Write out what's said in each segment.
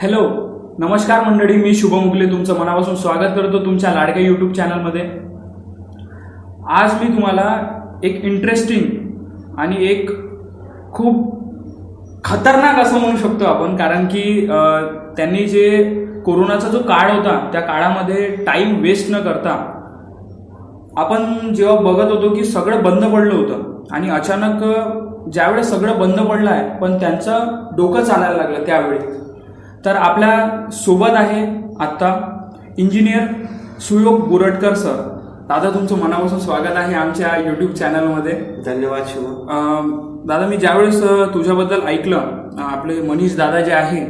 Hello, नमस्कार मंडळी. मी शुभम उगले तुमचं मनापासून स्वागत करतो तुमच्या लाडक्या यूट्यूब चॅनलमध्ये. आज मी तुम्हाला एक इंटरेस्टिंग आणि एक खूप खतरनाक असं म्हणू शकतो आपण, कारण की त्यांनी जे कोरोनाचा जो काळ होता त्या काळामध्ये टाईम वेस्ट न करता आपण जेव्हा बघत होतो की सगळं बंद पडलं होतं आणि अचानक ज्यावेळेस सगळं बंद पडलं आहे पण त्यांचं डोकं चालायला लागलं त्यावेळी. तर आपल्या सोबत आहे आत्ता इंजिनियर सुयोग बुरटकर सर. दादा, तुमचं मनापासून स्वागत आहे आमच्या यूट्यूब चॅनलमध्ये. धन्यवाद शुभम. दादा, मी ज्यावेळेस तुझ्याबद्दल ऐकलं, आपले मनीष दादा जे आहे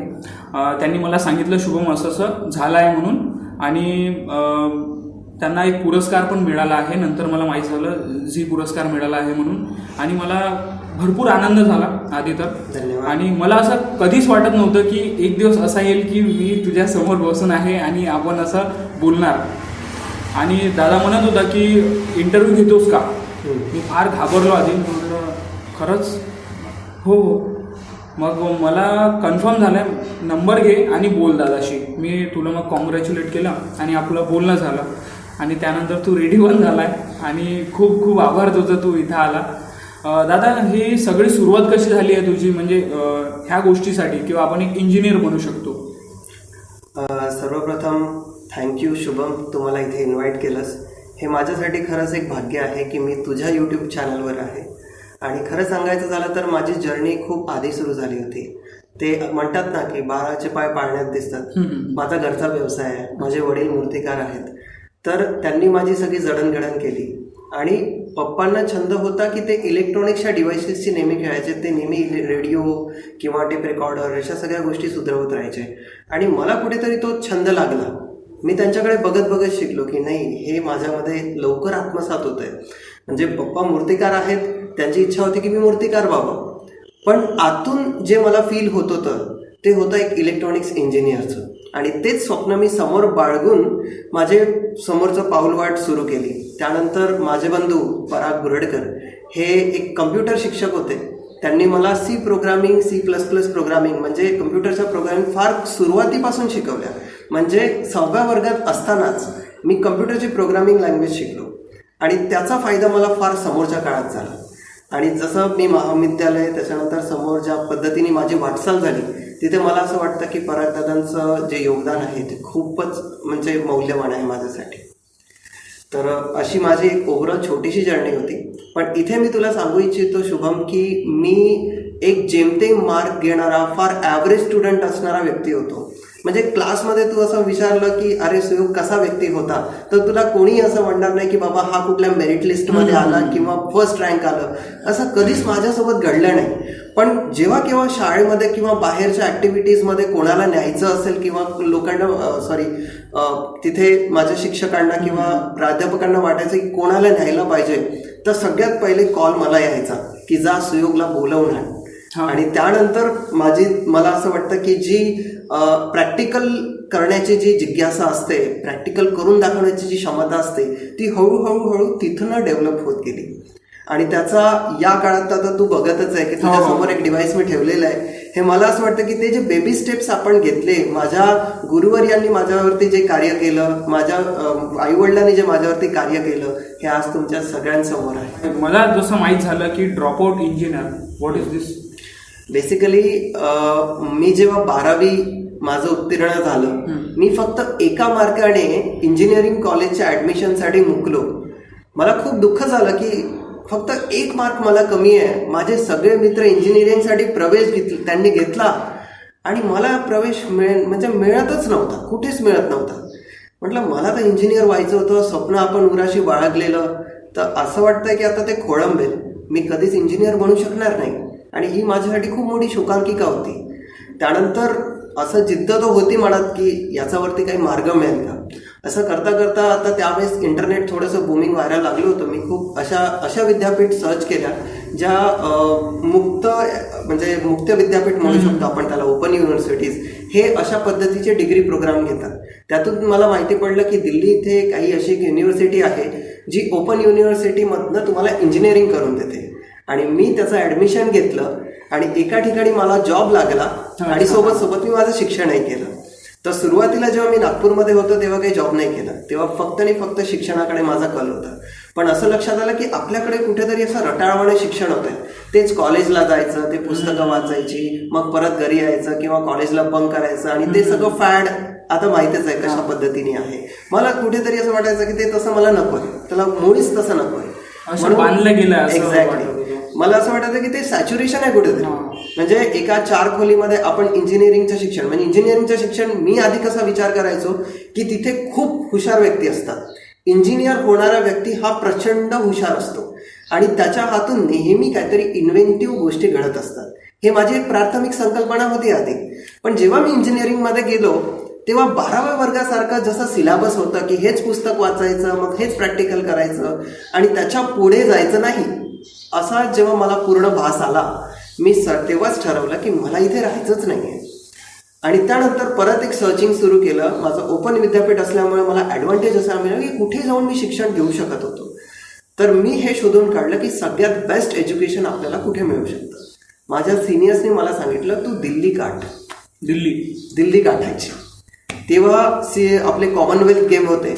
त्यांनी मला सांगितलं शुभम असं असं झालं आहे म्हणून, आणि त्यांना एक पुरस्कार पण मिळाला आहे. नंतर मला माहीत झालं झी पुरस्कार मिळाला आहे म्हणून, आणि मला भरपूर आनंद झाला आधी तर. धन्यवाद. आणि मला असं कधीच वाटत नव्हतं की एक दिवस असा येईल की मी तुझ्या समोर बसून आहे आणि आपण असं बोलणार. आणि दादा म्हणत होता की इंटरव्ह्यू घेतोस का. मी फार घाबरलो आधी, म्हटलं खरंच हो हो. मग मला कन्फर्म झालं नंबर घे आणि बोल दादाशी. मी तुला मग कॉंग्रॅच्युलेट केलं आणि आपलं बोलणं झालं, आणि त्यानंतर तू रेडी पण झाला आहे आणि खूप खूप आभार तुझं, तू इथं आला. दादा, ही सगळी सुरुवात कशी झाली आहे तुझी, म्हणजे ह्या गोष्टीसाठी, किंवा आपण एक इंजिनियर बनू शकतो? सर्वप्रथम थँक्यू शुभम, तू मला इथे इन्व्हाइट केलंस. हे माझ्यासाठी खरंच एक भाग्य आहे की मी तुझ्या यूट्यूब चॅनलवर आहे. आणि खरं सांगायचं झालं तर माझी जर्नी खूप आधी सुरू झाली होती. ते म्हणतात ना की बाळाचे पाय पाळण्यात दिसतात. माझा घरचा व्यवसाय आहे, माझे वडील मूर्तिकार आहेत. तर त्यांनी माझी सगळी जडणघडण केली. आणि पप्पांना छंद होता की ते इलेक्ट्रॉनिक्सच्या डिव्हाइसेसची नेहमी खेळायचे. ते नेहमी रेडिओ किंवा टेप रेकॉर्डर अशा सगळ्या गोष्टी सुधरवत राहायचे. आणि मला कुठेतरी तो छंद लागला. मी त्यांच्याकडे बघत बघत शिकलो की नाही, हे माझ्यामध्ये लवकर आत्मसात होत आहे. म्हणजे पप्पा मूर्तिकार आहेत, त्यांची इच्छा होती की मी मूर्तिकार व्हावं. पण आतून जे मला फील होत होतं ते होतं एक इलेक्ट्रॉनिक्स इंजिनियरचं. आणि तेच स्वप्न मी समोर बाळगून माझे समोरचं पाऊलवाट सुरू केली. त्यानंतर माझे बंधू पराग बुरडकर हे एक कम्प्युटर शिक्षक होते. त्यांनी मला सी प्रोग्रामिंग, C++ प्रोग्रामिंग म्हणजे कम्प्युटरच्या प्रोग्रामिंग फार सुरुवातीपासून शिकवल्या. म्हणजे 6व्या वर्गात असतानाच मी कम्प्युटरची प्रोग्रामिंग लँग्वेज शिकलो. आणि त्याचा फायदा मला फार समोरच्या काळात झाला. आणि जसं मी महाविद्यालय, त्याच्यानंतर समोर ज्या पद्धतीने माझी वाटचाल झाली, तिथे मला असं वाटतं की परागदादांचं जे योगदान आहे ते खूपच म्हणजे मौल्यवान आहे माझ्यासाठी. तर अशी माझी एक ओव्हरऑल छोटीशी जर्नी होती. पण इथे मी तुला सांगू इच्छितो शुभम की मी एक जेमतेम मार्क घेणारा, फार ॲव्हरेज स्टुडंट असणारा व्यक्ती होतो. म्हणजे क्लासमध्ये तू असं विचारलं की अरे सुयोग कसा व्यक्ती होता, तर तुला कोणी असं म्हणणार नाही की बाबा हा कुठल्या मेरिट लिस्टमध्ये आला किंवा फर्स्ट रँक आलं. असं कधीच माझ्यासोबत घडलं नाही. पण जेव्हा केव्हा शाळेमध्ये किंवा बाहेरच्या ॲक्टिव्हिटीजमध्ये कोणाला न्यायचं असेल किंवा लोकांना तिथे माझ्या शिक्षकांना किंवा प्राध्यापकांना वाटायचं की कोणाला न्यायला पाहिजे, तर सगळ्यात पहिले कॉल मला यायचा की जा सुयोगला बोलवून आण. आणि त्यानंतर मला असं वाटतं की जी प्रॅक्टिकल करण्याची जी जिज्ञासा असते, प्रॅक्टिकल करून दाखवण्याची जी क्षमता असते, ती हळूहळू तिथनं डेव्हलप होत गेली. आणि त्याचा या काळात आता तू बघतच आहे की तुझ्या समोर एक डिव्हाइस मी ठेवलेलं आहे. हे मला असं वाटतं की ते जे बेबी स्टेप्स आपण घेतले, माझ्या गुरुवर्यांनी माझ्यावरती जे कार्य केलं, माझ्या आईवडिलांनी जे माझ्यावरती कार्य केलं, हे आज तुमच्या सगळ्यांसमोर आहे. मला जसं माहीत झालं की dropout engineer, what is this? Basically मी जेव्हा 12वी माझं उत्तीर्ण झालं, मी फक्त एका मार्काने इंजिनिअरिंग कॉलेजच्या ॲडमिशनसाठी मुकलो. मला खूप दुःख झालं की फक्त 1 मार्क मला कमी आहे. माझे सगळे मित्र इंजिनिअरिंगसाठी प्रवेश त्यांनी घेतला आणि मला प्रवेश मिळतच नव्हता, कुठेच मिळत नव्हता. म्हटलं मला तर इंजिनियर व्हायचं होतं, स्वप्न आपण उराशी बाळगलेलं, तर असं वाटतं की आता ते खोळंबेल, मी कधीच इंजिनियर बनू शकणार नाही. आणि ही माझ्यासाठी खूप मोठी शोकांतिका होती. त्यानंतर असं जिद्द तो होती मनात की याच्यावरती काही मार्ग मिळेल का. असं करता करता आता त्यावेळेस इंटरनेट थोडंसं बूमिंग व्हायला लागलं होतं. मी खूप अशा विद्यापीठ सर्च केल्या ज्या मुक्त विद्यापीठ म्हणू शकतो आपण त्याला, ओपन युनिव्हर्सिटीज, हे अशा पद्धतीचे डिग्री प्रोग्राम घेतात. त्यातून मला माहिती पडलं की दिल्ली इथे काही अशी युनिव्हर्सिटी आहे जी ओपन युनिव्हर्सिटीमधनं तुम्हाला इंजिनिअरिंग करून देते. आणि मी त्याचं ॲडमिशन घेतलं आणि एका ठिकाणी मला जॉब लागला आणि सोबत सोबत मी माझं शिक्षणही केलं. तर सुरुवातीला जेव्हा मी नागपूरमध्ये होतो तेव्हा काही जॉब नाही केला, तेव्हा फक्त आणि फक्त शिक्षणाकडे माझा कल होता. पण असं लक्षात आलं की आपल्याकडे कुठेतरी असं रटाळवाणे शिक्षण होतंय. तेच कॉलेजला जायचं, ते पुस्तकं वाचायची, मग परत घरी यायचं किंवा कॉलेजला बंक करायचं आणि ते सगळं फॅड आता माहितीच आहे कशा पद्धतीने आहे. मला कुठेतरी असं वाटायचं की ते तसं मला नकोय, त्याला मुळीच तसं नकोय. बांधलं गेलं एक्झॅक्टली. मला असं वाटायचं की ते सॅच्युरेशन आहे कुठेतरी. म्हणजे एका 4 खोलीमध्ये आपण इंजिनिअरिंगचं शिक्षण, म्हणजे इंजिनिअरिंगचं शिक्षण मी आधी कसा विचार करायचो की तिथे खूप हुशार व्यक्ती असतात. इंजिनियर होणारा व्यक्ती हा प्रचंड हुशार असतो आणि त्याच्या हातून नेहमी काहीतरी इन्व्हेंटिव्ह गोष्टी घडत असतात. हे माझी एक प्राथमिक संकल्पना होती आधी. पण जेव्हा मी इंजिनिअरिंगमध्ये गेलो तेव्हा 12व्या वर्गासारखं जसं सिलेबस होतं की हेच पुस्तक वाचायचं, मग हेच प्रॅक्टिकल करायचं आणि त्याच्या पुढे जायचं नाही, असा जेव्हा मला पूर्ण भास आला, मी तेव्हाच ठरवलं की मला इथे राहायचंच नाहीये. आणि त्यानंतर परत एक सर्चिंग सुरू केलं. माझं ओपन विद्यापीठ असल्यामुळे मला ॲडव्हान्टेज असा मिळाला की कुठे जाऊन मी शिक्षण घेऊ शकत होतो. तर मी हे शोधून काढलं की सगळ्यात बेस्ट एज्युकेशन आपल्याला कुठे मिळू शकतं. माझ्या सिनियर्सनी मला सांगितलं तू दिल्ली गाठ. दिल्ली गाठायची. तेव्हा आपले कॉमनवेल्थ गेम होते.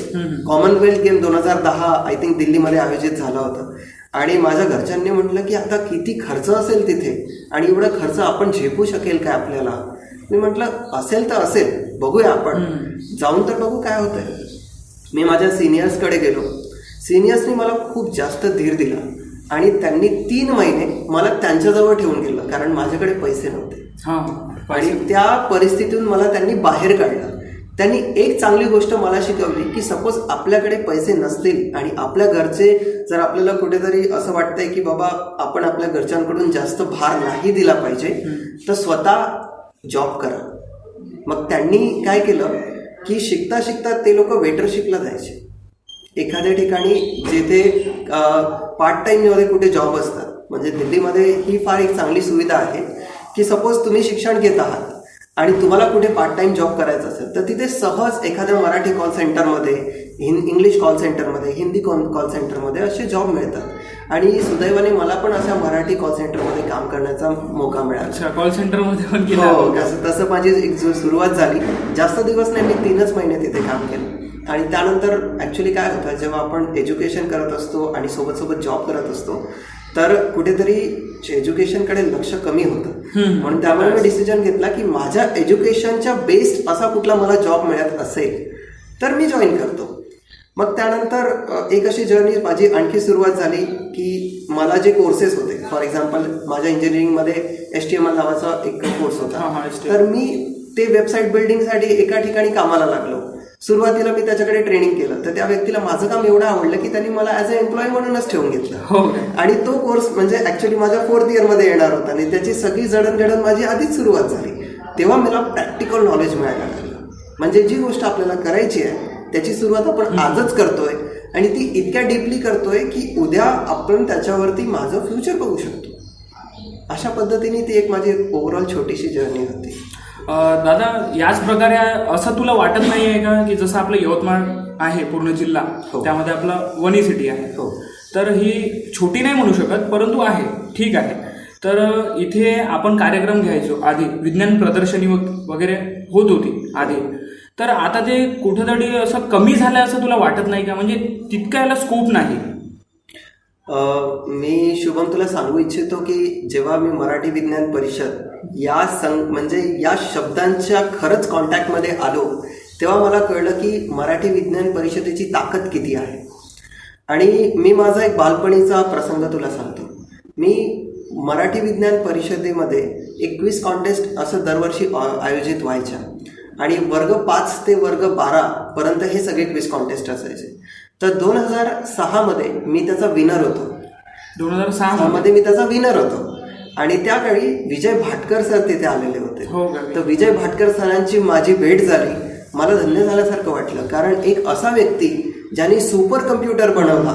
कॉमनवेल्थ गेम 2010 आय थिंक दिल्लीमध्ये आयोजित झाला होता. आणि माझ्या घरच्यांनी म्हटलं की आता किती खर्च असेल तिथे आणि एवढा खर्च आपण झेपू शकेल काय आपल्याला. मी म्हटलं असेल तर असेल, बघूया आपण जाऊन तर बघू काय होतंय. मी माझ्या सिनियर्सकडे गेलो. सिनियर्सनी मला खूप जास्त धीर दिला आणि त्यांनी 3 महिने मला त्यांच्याजवळ ठेवून गेलं, कारण माझ्याकडे पैसे नव्हते. आणि त्या परिस्थितीतून मला त्यांनी बाहेर काढलं. त्यांनी एक चांगली गोष्ट मला शिकवली की सपोज आपल्याकडे पैसे नसतील आणि आपल्या घरचे जर आपल्याला कुठेतरी असं वाटतंय की बाबा आपण आपल्या घरच्यांकडून जास्त भार नाही दिला पाहिजे, तर स्वतः जॉब करा. मग त्यांनी काय केलं की शिकता शिकता ते लोक वेटरशिपला जायचे. एखाद्या ठिकाणी जिथे पार्ट टाइममध्ये कुठे जॉब असतात. म्हणजे दिल्लीमध्ये ही फार एक चांगली सुविधा आहे की सपोज तुम्ही शिक्षण घेत आहात आणि तुम्हाला कुठे पार्ट टाइम जॉब करायचा असेल तर तिथे सहज एखाद्या मराठी कॉल सेंटरमध्ये, इंग्लिश कॉल सेंटरमध्ये, हिंदी कॉल सेंटरमध्ये असे जॉब मिळतात. आणि सुदैवाने मला पण अशा मराठी कॉल सेंटरमध्ये काम करण्याचा मौका मिळाला. कॉल सेंटरमध्ये पण केलं. तसं माझी एक सुरुवात झाली. जास्त दिवस नाही, मी 3च महिने तिथे काम केलं. आणि त्यानंतर ॲक्च्युली काय होतं, जेव्हा आपण एज्युकेशन करत असतो आणि सोबत सोबत जॉब करत असतो तर कुठेतरी एज्युकेशनकडे लक्ष कमी होतं. म्हणून त्यामुळे मी डिसिजन घेतला की माझ्या एज्युकेशनच्या बेस्ड असा कुठला मला जॉब मिळत असेल तर मी जॉईन करतो. मग त्यानंतर एक अशी जर्नी माझी आणखी सुरुवात झाली की मला जे कोर्सेस होते, फॉर एक्झाम्पल माझ्या इंजिनिअरिंगमध्ये HTML नावाचा एक कोर्स होता, तर मी ते वेबसाईट बिल्डिंगसाठी एका ठिकाणी कामाला लागलो. सुरुवातीला मी त्याच्याकडे ट्रेनिंग केलं, तर त्या व्यक्तीला माझं काम एवढं आवडलं की त्यांनी मला ॲज अ एम्प्लॉई म्हणूनच ठेवून घेतलं. आणि तो कोर्स म्हणजे ऍक्च्युली माझ्या 4th इयरमध्ये येणार होता आणि त्याची सगळी जडणघडण माझी आधीच सुरुवात झाली. तेव्हा मला प्रॅक्टिकल नॉलेज मिळायला लागलं. म्हणजे जी गोष्ट आपल्याला करायची आहे त्याची सुरुवात आपण आजच करतोय आणि ती इतक्या डीपली करतोय की उद्या आपण त्याच्यावरती माझं फ्युचर बघू शकतो. अशा पद्धतीने ती एक माझी ओव्हरऑल छोटीशी जर्नी होती. दादा, याच प्रकारे असं तुला वाटत नाही आहे का की जसं आपलं यवतमाळ आहे पूर्ण जिल्हा, त्यामध्ये आपला वनी सिटी आहे, तर ही छोटी नाही म्हणू शकत परंतु आहे, ठीक आहे. तर इथे आपण कार्यक्रम घ्यायचो आधी, विज्ञान प्रदर्शनी वगैरे होत होती आधी, तर आता ते कुठेतरी असं कमी झालं असं तुला वाटत नाही का? म्हणजे तितका याला स्कोप नाही. मी शुभम तुला सांगू इच्छितो की जेव्हा मी मराठी विज्ञान परिषद म्हणजे या शब्दांच्या खरंच कॉन्टॅक्टमध्ये आलो तेव्हा मला कळलं की मराठी विज्ञान परिषदेची ताकद किती आहे. आणि मी माझा एक बालपणीचा प्रसंग तुला सांगतो. मी मराठी विज्ञान परिषदेमध्ये एक क्विज कॉन्टेस्ट असं दरवर्षी आयोजित व्हायच्या आणि वर्ग 5 ते वर्ग 12 पर्यंत हे सगळे क्विज कॉन्टेस्ट असायचे. तर 2006 मध्ये मी त्याचा विनर होतो. 2006 मध्ये मी त्याचा विनर होतो आणि त्याकाळी विजय भाटकर सर तिथे आलेले होते. तर विजय भाटकर सरांची माझी भेट झाली. मला धन्य झाल्यासारखं वाटलं, कारण एक असा व्यक्ती ज्यांनी सुपर कम्प्युटर बनवला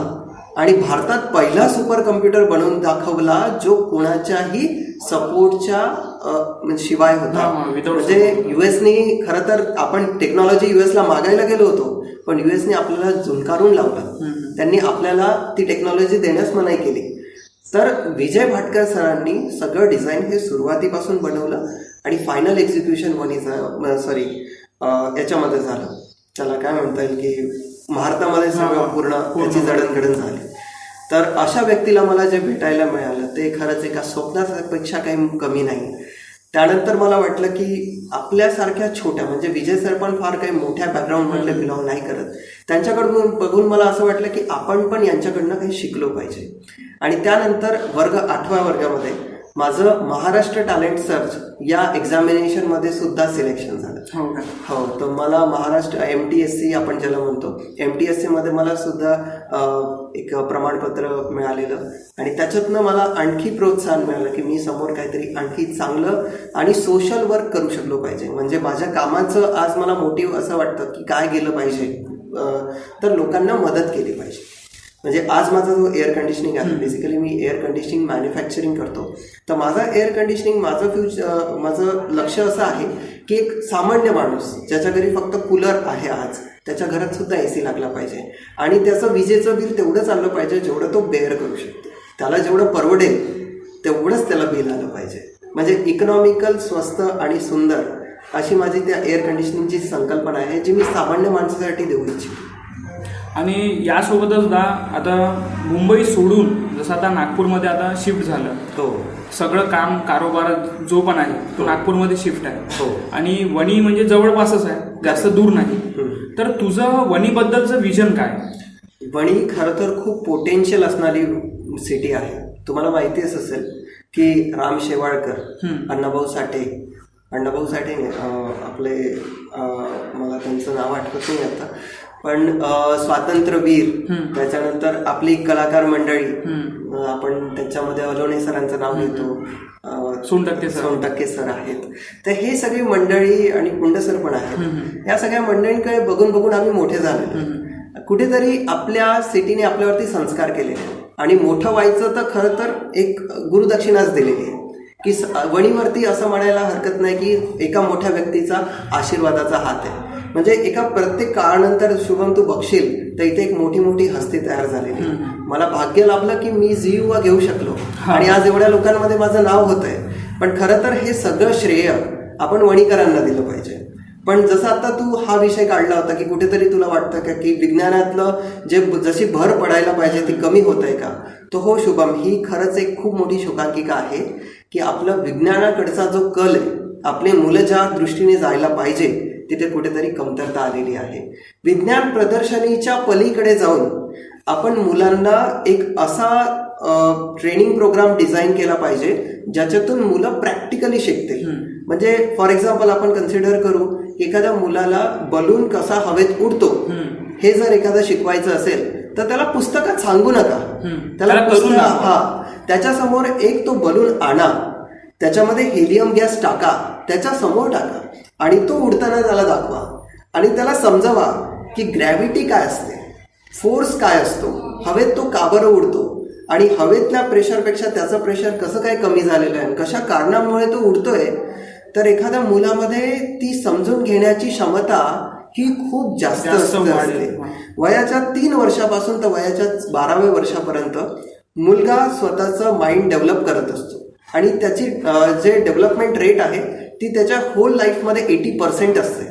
आणि भारतात पहिला सुपर कम्प्युटर बनवून दाखवला जो कोणाच्याही सपोर्टच्या शिवाय होता. म्हणजे युएसने खरं तर आपण टेक्नॉलॉजी युएसला मागायला गेलो होतो पण युएसने आपल्याला झुंकारून लावलं. त्यांनी आपल्याला ती टेक्नॉलॉजी देण्यास मनाई केली. तर विजय भाटकर सरांनी सगळं डिझाईन हे सुरुवातीपासून बनवलं आणि फायनल एक्झिक्युशन याच्यामध्ये झालं. त्याला काय म्हणता येईल की भारतामध्ये सगळं पूर्ण त्याची जडणघडण झाली. तर अशा व्यक्तीला मला जे भेटायला मिळालं ते खरंच एका स्वप्नापेक्षा काही कमी नाही. त्यानंतर मला वाटलं की आपल्यासारख्या छोट्या, म्हणजे विजय सर पण फार काही मोठ्या बॅकग्राऊंडमधले बिलॉंग नाही करत, त्यांच्याकडून बघून मला असं वाटलं की आपण पण यांच्याकडनं काही शिकलो पाहिजे. आणि त्यानंतर वर्ग 8व्या वर्गामध्ये माझं महाराष्ट्र टॅलेंट सर्च या एक्झामिनेशनमध्ये सुद्धा सिलेक्शन झालं. हो, तर मला महाराष्ट्र MTSC आपण ज्याला म्हणतो, MTSC मध्ये मला सुद्धा एक प्रमाणपत्र मिळालेलं आणि त्याच्यातनं मला आणखी प्रोत्साहन मिळालं की मी समोर काहीतरी आणखी चांगलं आणि सोशल वर्क करू शकलो पाहिजे. म्हणजे माझ्या कामाचं आज मला मोटिव्ह असं वाटतं की काय गेलं पाहिजे, तर लोकांना मदत केली पाहिजे. म्हणजे आज माझा जो एअर कंडिशनिंग आहे, बेसिकली मी एअर कंडिशनिंग मॅन्युफॅक्चरिंग करतो. तर माझा एअर कंडिशनिंग माझं लक्ष असं आहे की एक सामान्य माणूस ज्याच्या घरी फक्त कूलर आहे आज, त्याच्या घरात सुद्धा AC लागला पाहिजे आणि त्याचं विजेचं बिल तेवढं चाललं पाहिजे जेवढं तो बेअर करू शकतो. त्याला जेवढं परवडेल तेवढंच त्याला बिल आलं पाहिजे. म्हणजे इकॉनॉमिकल, स्वस्त आणि सुंदर अशी माझी त्या एअर कंडिशनिंगची संकल्पना आहे जी मी सामान्य माणसासाठी देऊ इच्छितो. आणि यासोबतच आता मुंबई सोडून जसं आता नागपूरमध्ये आता शिफ्ट झालं, हो, सगळं काम कारोबार जो पण आहे तो नागपूरमध्ये शिफ्ट आहे. हो, आणि वणी म्हणजे जवळपासच आहे, जास्त दूर नाही. तर तुझं वणीबद्दलचं विजन काय? वणी खरं तर खूप पोटेन्शियल असणारी सिटी आहे. तुम्हाला माहितीच असेल की राम शेवाळकर, अण्णाभाऊ साठे आपले, मला त्यांचं नाव आठवत नाही आता, पण स्वातंत्र्यवीर, त्याच्यानंतर आपली कलाकार मंडळी, आपण त्याच्यामध्ये अलोणे सरांचं नाव घेतो, सोनटक्के सर आहेत. तर हे सगळी मंडळी आणि पुंड सर पण आहेत. या सगळ्या मंडळींकडे बघून बघून आम्ही मोठे झालेलो. कुठेतरी आपल्या सिटीने आपल्यावरती संस्कार केलेले आणि मोठं व्हायचं तर खरं तर एक गुरुदक्षिणाच दिलेली आहे की वणीवरती असं म्हणायला हरकत नाही की एका मोठ्या व्यक्तीचा आशीर्वादाचा हात आहे. म्हणजे एका प्रत्येक काळानंतर शुभम तू बघशील तर इथे एक मोठी मोठी हस्ती तयार झालेली. मला भाग्य लाभलं की मी जीवा घेऊ शकलो आणि आज एवढ्या लोकांमध्ये माझं नाव होतंय. पण खरं तर हे सगळं श्रेय आपण वणीकरांना दिलं पाहिजे. पण जसं आता तू हा विषय काढला होता की कुठेतरी तुला वाटतं का की विज्ञानातलं जशी भर पडायला पाहिजे ती कमी होत आहे का, तर हो शुभम, ही खरंच एक खूप मोठी शोकांतिका आहे की आपलं विज्ञानाकडचा जो कल आहे, आपली मुलं ज्या दृष्टीने जायला पाहिजे तिथे कुठेतरी कमतरता आलेली आहे. विज्ञान प्रदर्शनीच्या पलीकडे जाऊन आपण मुलांना एक असा ट्रेनिंग प्रोग्राम डिझाईन केला पाहिजे ज्याच्यातून मुलं प्रॅक्टिकली शिकतील. म्हणजे फॉर एक्झाम्पल आपण कन्सिडर करू एखाद्या मुलाला बलून कसा हवेत उडतो हे जर एखादं शिकवायचं असेल तर त्याला पुस्तकात सांगू नका, त्याला त्याच्यासमोर एक तो बलून आणा, त्याच्यामध्ये हेलियम गॅस टाका, त्याच्या समोर टाका आणि तो उडताना त्याला दाखवा आणि त्याला समजावा की ग्रॅव्हिटी काय असते, फोर्स काय असतो, हवेत तो का बरं उडतो आणि हवेतल्या प्रेशरपेक्षा त्याचं प्रेशर कसं काय कमी झालेलं आहे, कशा कारणामुळे तो उडतोय. तर एखाद्या मुलामध्ये ती समजून घेण्याची क्षमता ही खूप जास्त असते. वयाच्या 3 वर्षापासून तर वयाच्या 12व्या वर्षापर्यंत मुलगा स्वतःचं माइंड डेव्हलप करत असतो आणि त्याची जे डेव्हलपमेंट रेट आहे ती त्याच्या होल लाईफमध्ये 80% असते.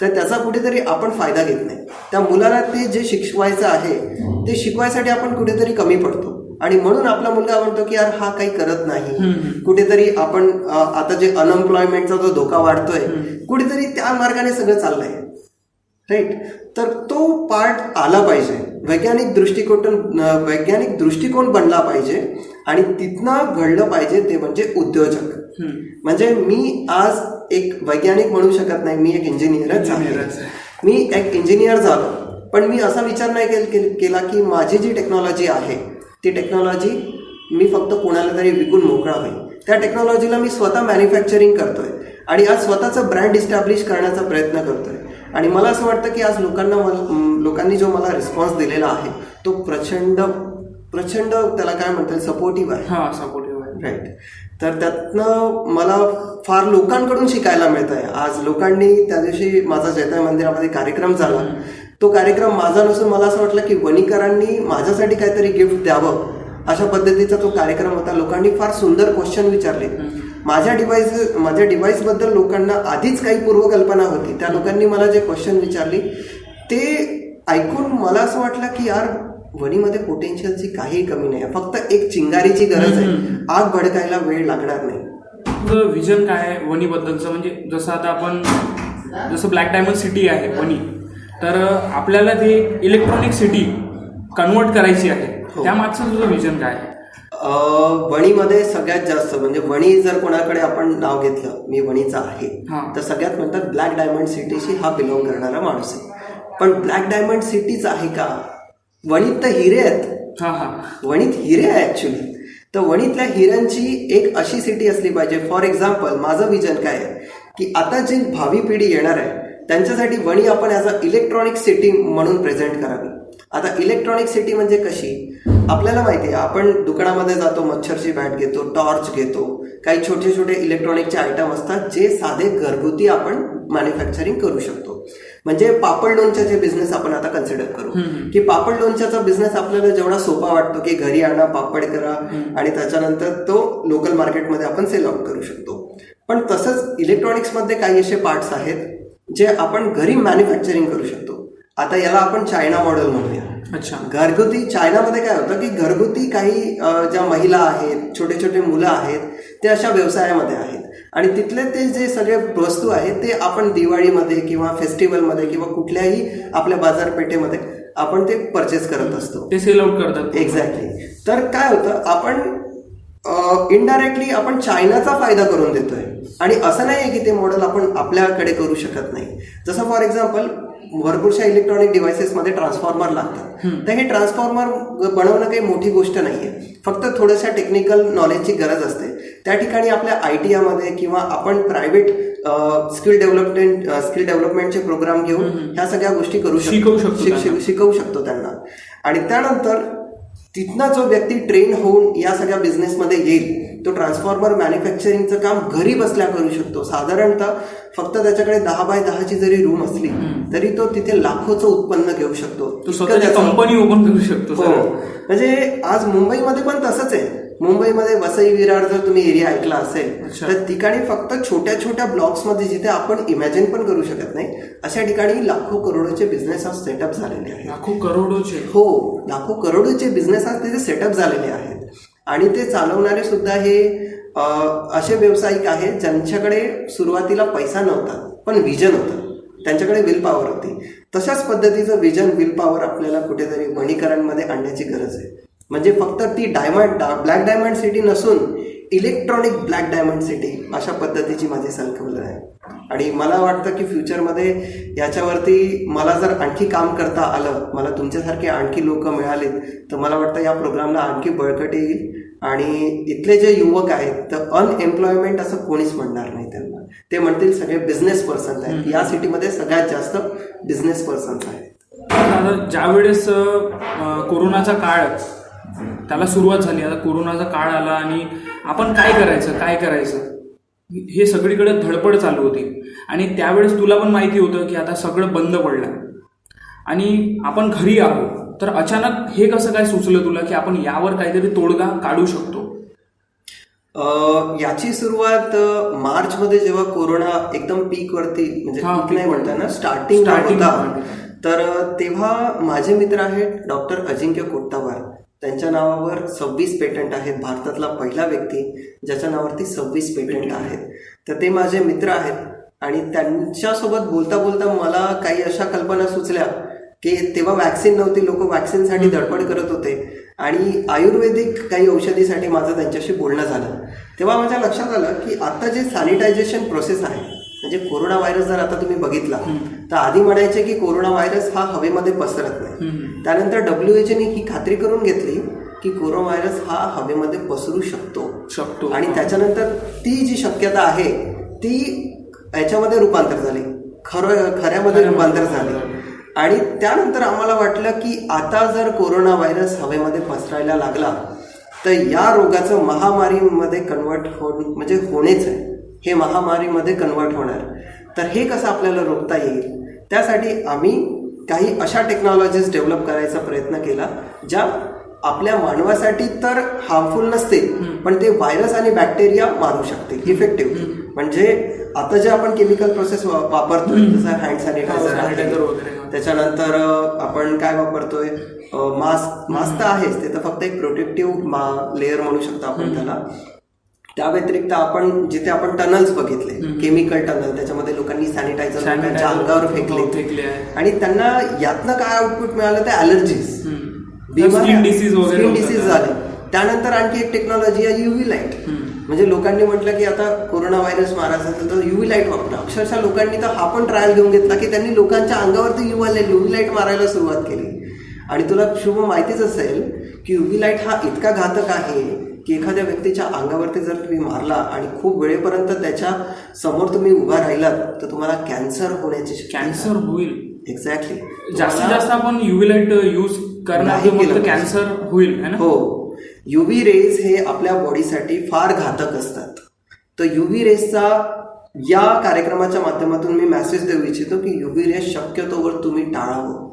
तर त्याचा कुठेतरी आपण फायदा घेत नाही. त्या मुलाला ते जे शिकवायचं आहे ते शिकवायसाठी आपण कुठेतरी कमी पडतो आणि म्हणून आपला मुलगा म्हणतो की यार हा काही करत नाही. कुठेतरी आपण आता जे अनएम्प्लॉयमेंटचा जो धोका वाढतोय कुठेतरी त्या मार्गाने सगळं चाललंय, राईट. तर तो पार्ट आला पाहिजे. वैज्ञानिक दृष्टिकोन बनला पाहिजे आणि तिथनं घडलं पाहिजे ते म्हणजे उद्योजक. म्हणजे मी आज एक वैज्ञानिक म्हणू शकत नाही, मी एक इंजिनियरच आहे. मी एक इंजिनियर झालो पण मी असा विचार नाही केला की माझी जी टेक्नॉलॉजी आहे ती टेक्नॉलॉजी मी फक्त कोणाला तरी विकून मोकळा होईल. त्या टेक्नॉलॉजीला मी स्वतः मॅन्युफॅक्चरिंग करतोय आणि आज स्वतःचं ब्रँड इस्टॅब्लिश करण्याचा प्रयत्न करतोय. आणि मला असं वाटतं की आज लोकांनी जो मला रिस्पॉन्स दिलेला आहे तो प्रचंड त्याला काय म्हणतात सपोर्टिव्ह आहे, राईट. तर त्यातनं मला फार लोकांकडून शिकायला मिळत आहे. आज लोकांनी त्या दिवशी माझा चैतन्य मंदिरामध्ये कार्यक्रम झाला, तो कार्यक्रम माझा नसून मला असं वाटलं की वणीकरांनी माझ्यासाठी काहीतरी गिफ्ट द्यावं अशा पद्धतीचा तो कार्यक्रम होता. लोकांनी फार सुंदर क्वेश्चन विचारले. माझ्या डिव्हाइस बद्दल लोकांना आधीच काही पूर्वकल्पना होती. त्या लोकांनी मला जे क्वेश्चन विचारली ते ऐकून मला असं वाटलं की यार, वणीमध्ये पोटेन्शियलची काही कमी नाही, फक्त एक चिंगारीची गरज आहे. आग भडकायला वेळ लागणार नाही. तुझं विजन काय आहे वणीबद्दलचं? म्हणजे जसं आता आपण ब्लॅक डायमंड सिटी आहे वणी, तर आपल्याला ती इलेक्ट्रॉनिक सिटी कन्वर्ट करायची आहे. त्या मागचं तुझं विजन काय आहे? वणीमध्ये सगळ्यात जास्त म्हणजे वणी जर कोणाकडे आपण नाव घेतलं, मी वणीचा आहे, तर सगळ्यात म्हणतात ब्लॅक डायमंड सिटीशी हा बिलॉंग करणारा माणूस आहे. पण ब्लॅक डायमंड सिटीच आहे का? वणीत तर हिरे आहेत. वणीत हिरे आहे ऍक्च्युली. तर वणीतल्या हिऱ्यांची एक अशी सिटी असली पाहिजे. फॉर एक्झाम्पल, माझं विजन काय आहे की आता जी भावी पिढी येणार आहे त्यांच्यासाठी वणी आपण ॲज अ इलेक्ट्रॉनिक सिटी म्हणून प्रेझेंट करावी. आता इलेक्ट्रॉनिक सिटी म्हणजे कशी? आपल्याला माहिती आहे, आपण दुकानामध्ये जातो, मच्छरची बॅट घेतो, टॉर्च घेतो, काही छोटे छोटे इलेक्ट्रॉनिकचे आयटम असतात जे साधे घरगुती आपण मॅन्युफॅक्चरिंग करू शकतो. म्हणजे पापड लोणच्याचे बिझनेस आपण आता कन्सिडर करू की पापड लोणच्याचा बिझनेस आपल्याला जेवढा सोपा वाटतो की घरी आणा, पापड करा आणि त्याच्यानंतर तो लोकल मार्केटमध्ये आपण सेल आउट करू शकतो. पण तसंच इलेक्ट्रॉनिक्समध्ये काही असे पार्ट्स आहेत जे आपण घरी मॅन्युफॅक्चरिंग करू शकतो. आता याला आपण चायना मॉडेल म्हणूया. अच्छा. घरगुती चायनामध्ये काय होतं की घरगुती काही ज्या महिला आहेत, छोटे छोटे मुलं आहेत, ते अशा व्यवसायामध्ये आहेत आणि तिथले ते जे सगळे वस्तू आहेत ते आपण दिवाळीमध्ये किंवा फेस्टिवलमध्ये किंवा कुठल्याही आपल्या बाजारपेठेमध्ये आपण ते परचेस करत असतो, ते सेल आउट करतात. एक्झॅक्टली. तर काय होतं, आपण इनडायरेक्टली आपण चायनाचा फायदा करून देतोय. आणि असं नाही आहे की ते मॉडेल आपण आपल्याकडे करू शकत नाही. जसं फॉर एक्झाम्पल, भरपूरशा इलेक्ट्रॉनिक डिव्हायसेसमध्ये ट्रान्सफॉर्मर लागतात. तर हे ट्रान्सफॉर्मर बनवणं काही मोठी गोष्ट नाहीये, फक्त थोड्याशा टेक्निकल नॉलेजची गरज असते. त्या ठिकाणी आपल्या ITआयमध्ये किंवा आपण प्रायव्हेट स्किल डेव्हलपमेंटचे प्रोग्राम घेऊन ह्या सगळ्या गोष्टी करू शिकवू शकतो त्यांना. आणि त्यानंतर तिथनं जो व्यक्ती ट्रेन होऊन या सगळ्या बिझनेसमध्ये येईल तो ट्रान्सफॉर्मर मॅन्युफॅक्चरिंगचं काम घरी बसल्या करू शकतो. साधारणतः फक्त त्याच्याकडे 10 बाय 10ची जरी रूम असली तरी तो तिथे लाखोचं उत्पन्न घेऊ शकतो. तो स्वतःची कंपनी ओपन करू शकतो. म्हणजे आज मुंबईमध्ये पण तसंच आहे. मुंबईमध्ये वसई विरार जर तुम्ही एरिया ऐकला असेल तर ठिकाणी फक्त छोट्या छोट्या ब्लॉक्समध्ये जिथे आपण इमॅजिन पण करू शकत नाही अशा ठिकाणी लाखो करोडोचे बिझनेस आज सेटअप झालेले आहेत. लाखो करोडोचे? हो, लाखो करोडोचे बिझनेस आज तिथे सेटअप झालेले आहेत. आणि ते चालवणारे सुद्धा हे असे व्यावसायिक आहेत ज्यांच्याकडे सुरुवातीला पैसा नव्हता पण विजन होतं, त्यांच्याकडे विल पॉवर होती. तशाच पद्धतीचं विजन, विल पॉवर आपल्याला कुठेतरी वणीकरांमध्ये आणण्याची गरज आहे. म्हणजे फक्त ती ब्लॅक डायमंड सिटी नसून इलेक्ट्रॉनिक ब्लॅक डायमंड सिटी अशा पद्धतीची माझी संकल्पना आहे. आणि मला वाटतं की फ्युचरमध्ये याच्यावरती मला जर आणखी काम करता आलं, मला तुमच्यासारखे आणखी लोक मिळालेत तर मला वाटतं या प्रोग्रामला आणखी बळकट येईल. आणि इथले जे युवक आहेत तर अनएम्प्लॉयमेंट असं कोणीच म्हणणार नाही त्यांना. ते म्हणतील सगळे बिझनेस पर्सन आहेत. या सिटीमध्ये सगळ्यात जास्त बिझनेस पर्सन्स आहेत. ज्या वेळेस कोरोनाचा काळ त्याला सुरुवात झाली, आता कोरोनाचा काळ आला आणि आपण काय करायचं हे सगळीकडे धडपड चालू होती. आणि त्यावेळेस तुला पण माहिती होतं की आता सगळं बंद पडलं आणि आपण घरी आहोत. तर अचानक हे कसं काय सुचलं तुला की आपण यावर काहीतरी तोडगा काढू शकतो? याची सुरुवात मार्चमध्ये जेव्हा कोरोना एकदम पीक वरती, म्हणजे पीक नाही म्हणता ना, स्टार्टिंग होता, तर तेव्हा माझे मित्र आहेत डॉक्टर अजिंक्य कोट्टावार. त्यांच्या नावावर 26 पेटंट आहेत. भारतातला पहिला व्यक्ती ज्याच्या नावावरती 26 पेटंट आहेत. तर ते माझे मित्र आहेत. आणि त्यांच्यासोबत बोलता बोलता मला काही अशा कल्पना सुचल्या की तेव्हा वॅक्सिन नव्हती, लोक वॅक्सिनसाठी धडपड करत होते आणि आयुर्वेदिक काही औषधीसाठी माझं त्यांच्याशी बोलणं झालं. तेव्हा माझ्या लक्षात आलं की आता जे सॅनिटायझेशन प्रोसेस आहे, म्हणजे कोरोना व्हायरस जर आता तुम्ही बघितला तर आधी म्हणायचे की कोरोना व्हायरस हा हवेमध्ये पसरत नाही. त्यानंतर WHO ने ही खात्री करून घेतली की कोरोना व्हायरस हा हवेमध्ये पसरू शकतो. आणि त्याच्यानंतर ती जी शक्यता आहे ती याच्यामध्ये रूपांतर झाली, खऱ्यामध्ये रूपांतर झाले. आणि त्यानंतर आम्हाला वाटलं की आता जर कोरोना व्हायरस हवेमध्ये पसरायला लागला तर या रोगाचं महामारीमध्ये कन्वर्ट होणेच आहे. हे महामारीमध्ये कन्वर्ट होणार. तर हे कसं आपल्याला रोखता येईल, त्यासाठी आम्ही काही अशा टेक्नॉलॉजीज डेव्हलप करायचा प्रयत्न केला ज्या आपल्या मानवासाठी तर हार्मफुल नसते, पण ते व्हायरस आणि बॅक्टेरिया मारू शकते इफेक्टिव्ह. म्हणजे आता जे आपण केमिकल प्रोसेस वापरतोय, जसं हँड सॅनिटायझर वगैरे, त्याच्यानंतर आपण काय वापरतोय, मास्क तर आहेच, ते तर फक्त एक प्रोटेक्टिव्ह लेअर म्हणू शकतो आपण त्याला. त्या व्यतिरिक्त आपण जिथे आपण टनल्स बघितले, केमिकल टनल, त्याच्यामध्ये लोकांनी सॅनिटायझर त्यांच्या अंगावर फेकले आणि त्यांना यातनं काय आउटपुट मिळालं, ते ॲलर्जीज, स्किन डिसीज झाले. त्यानंतर आणखी एक टेक्नॉलॉजी आहे युव्ही लाईट. म्हणजे लोकांनी म्हटलं की आता कोरोना व्हायरस मारायचा असेल तर युव्ही लाईट वापरा. अक्षरशः लोकांनी तर हा पण ट्रायल घेऊन घेतला की त्यांनी लोकांच्या अंगावरती युव्ही लाईट मारायला सुरुवात केली. आणि तुला शुभ माहितीच असेल की युव्ही लाईट हा इतका घातक आहे की एखाद्या व्यक्तीच्या अंगावरती जर तुम्ही मारला आणि खूप वेळेपर्यंत त्याच्या समोर तुम्ही उभा राहिलात तर तुम्हाला कॅन्सर होण्याची कॅन्सर होईल. एक्झॅक्टली. जास्तीत जास्त आपण युव्ही लाईट यूज करणार कॅन्सर होईल. हो, युव्ही रेज हे आपल्या बॉडीसाठी फार घातक असतात. तर युव्ही रेजचा या कार्यक्रमाच्या माध्यमातून मी मेसेज देऊ इच्छितो की युव्ही रेज शक्यतोवर तुम्ही टाळावं,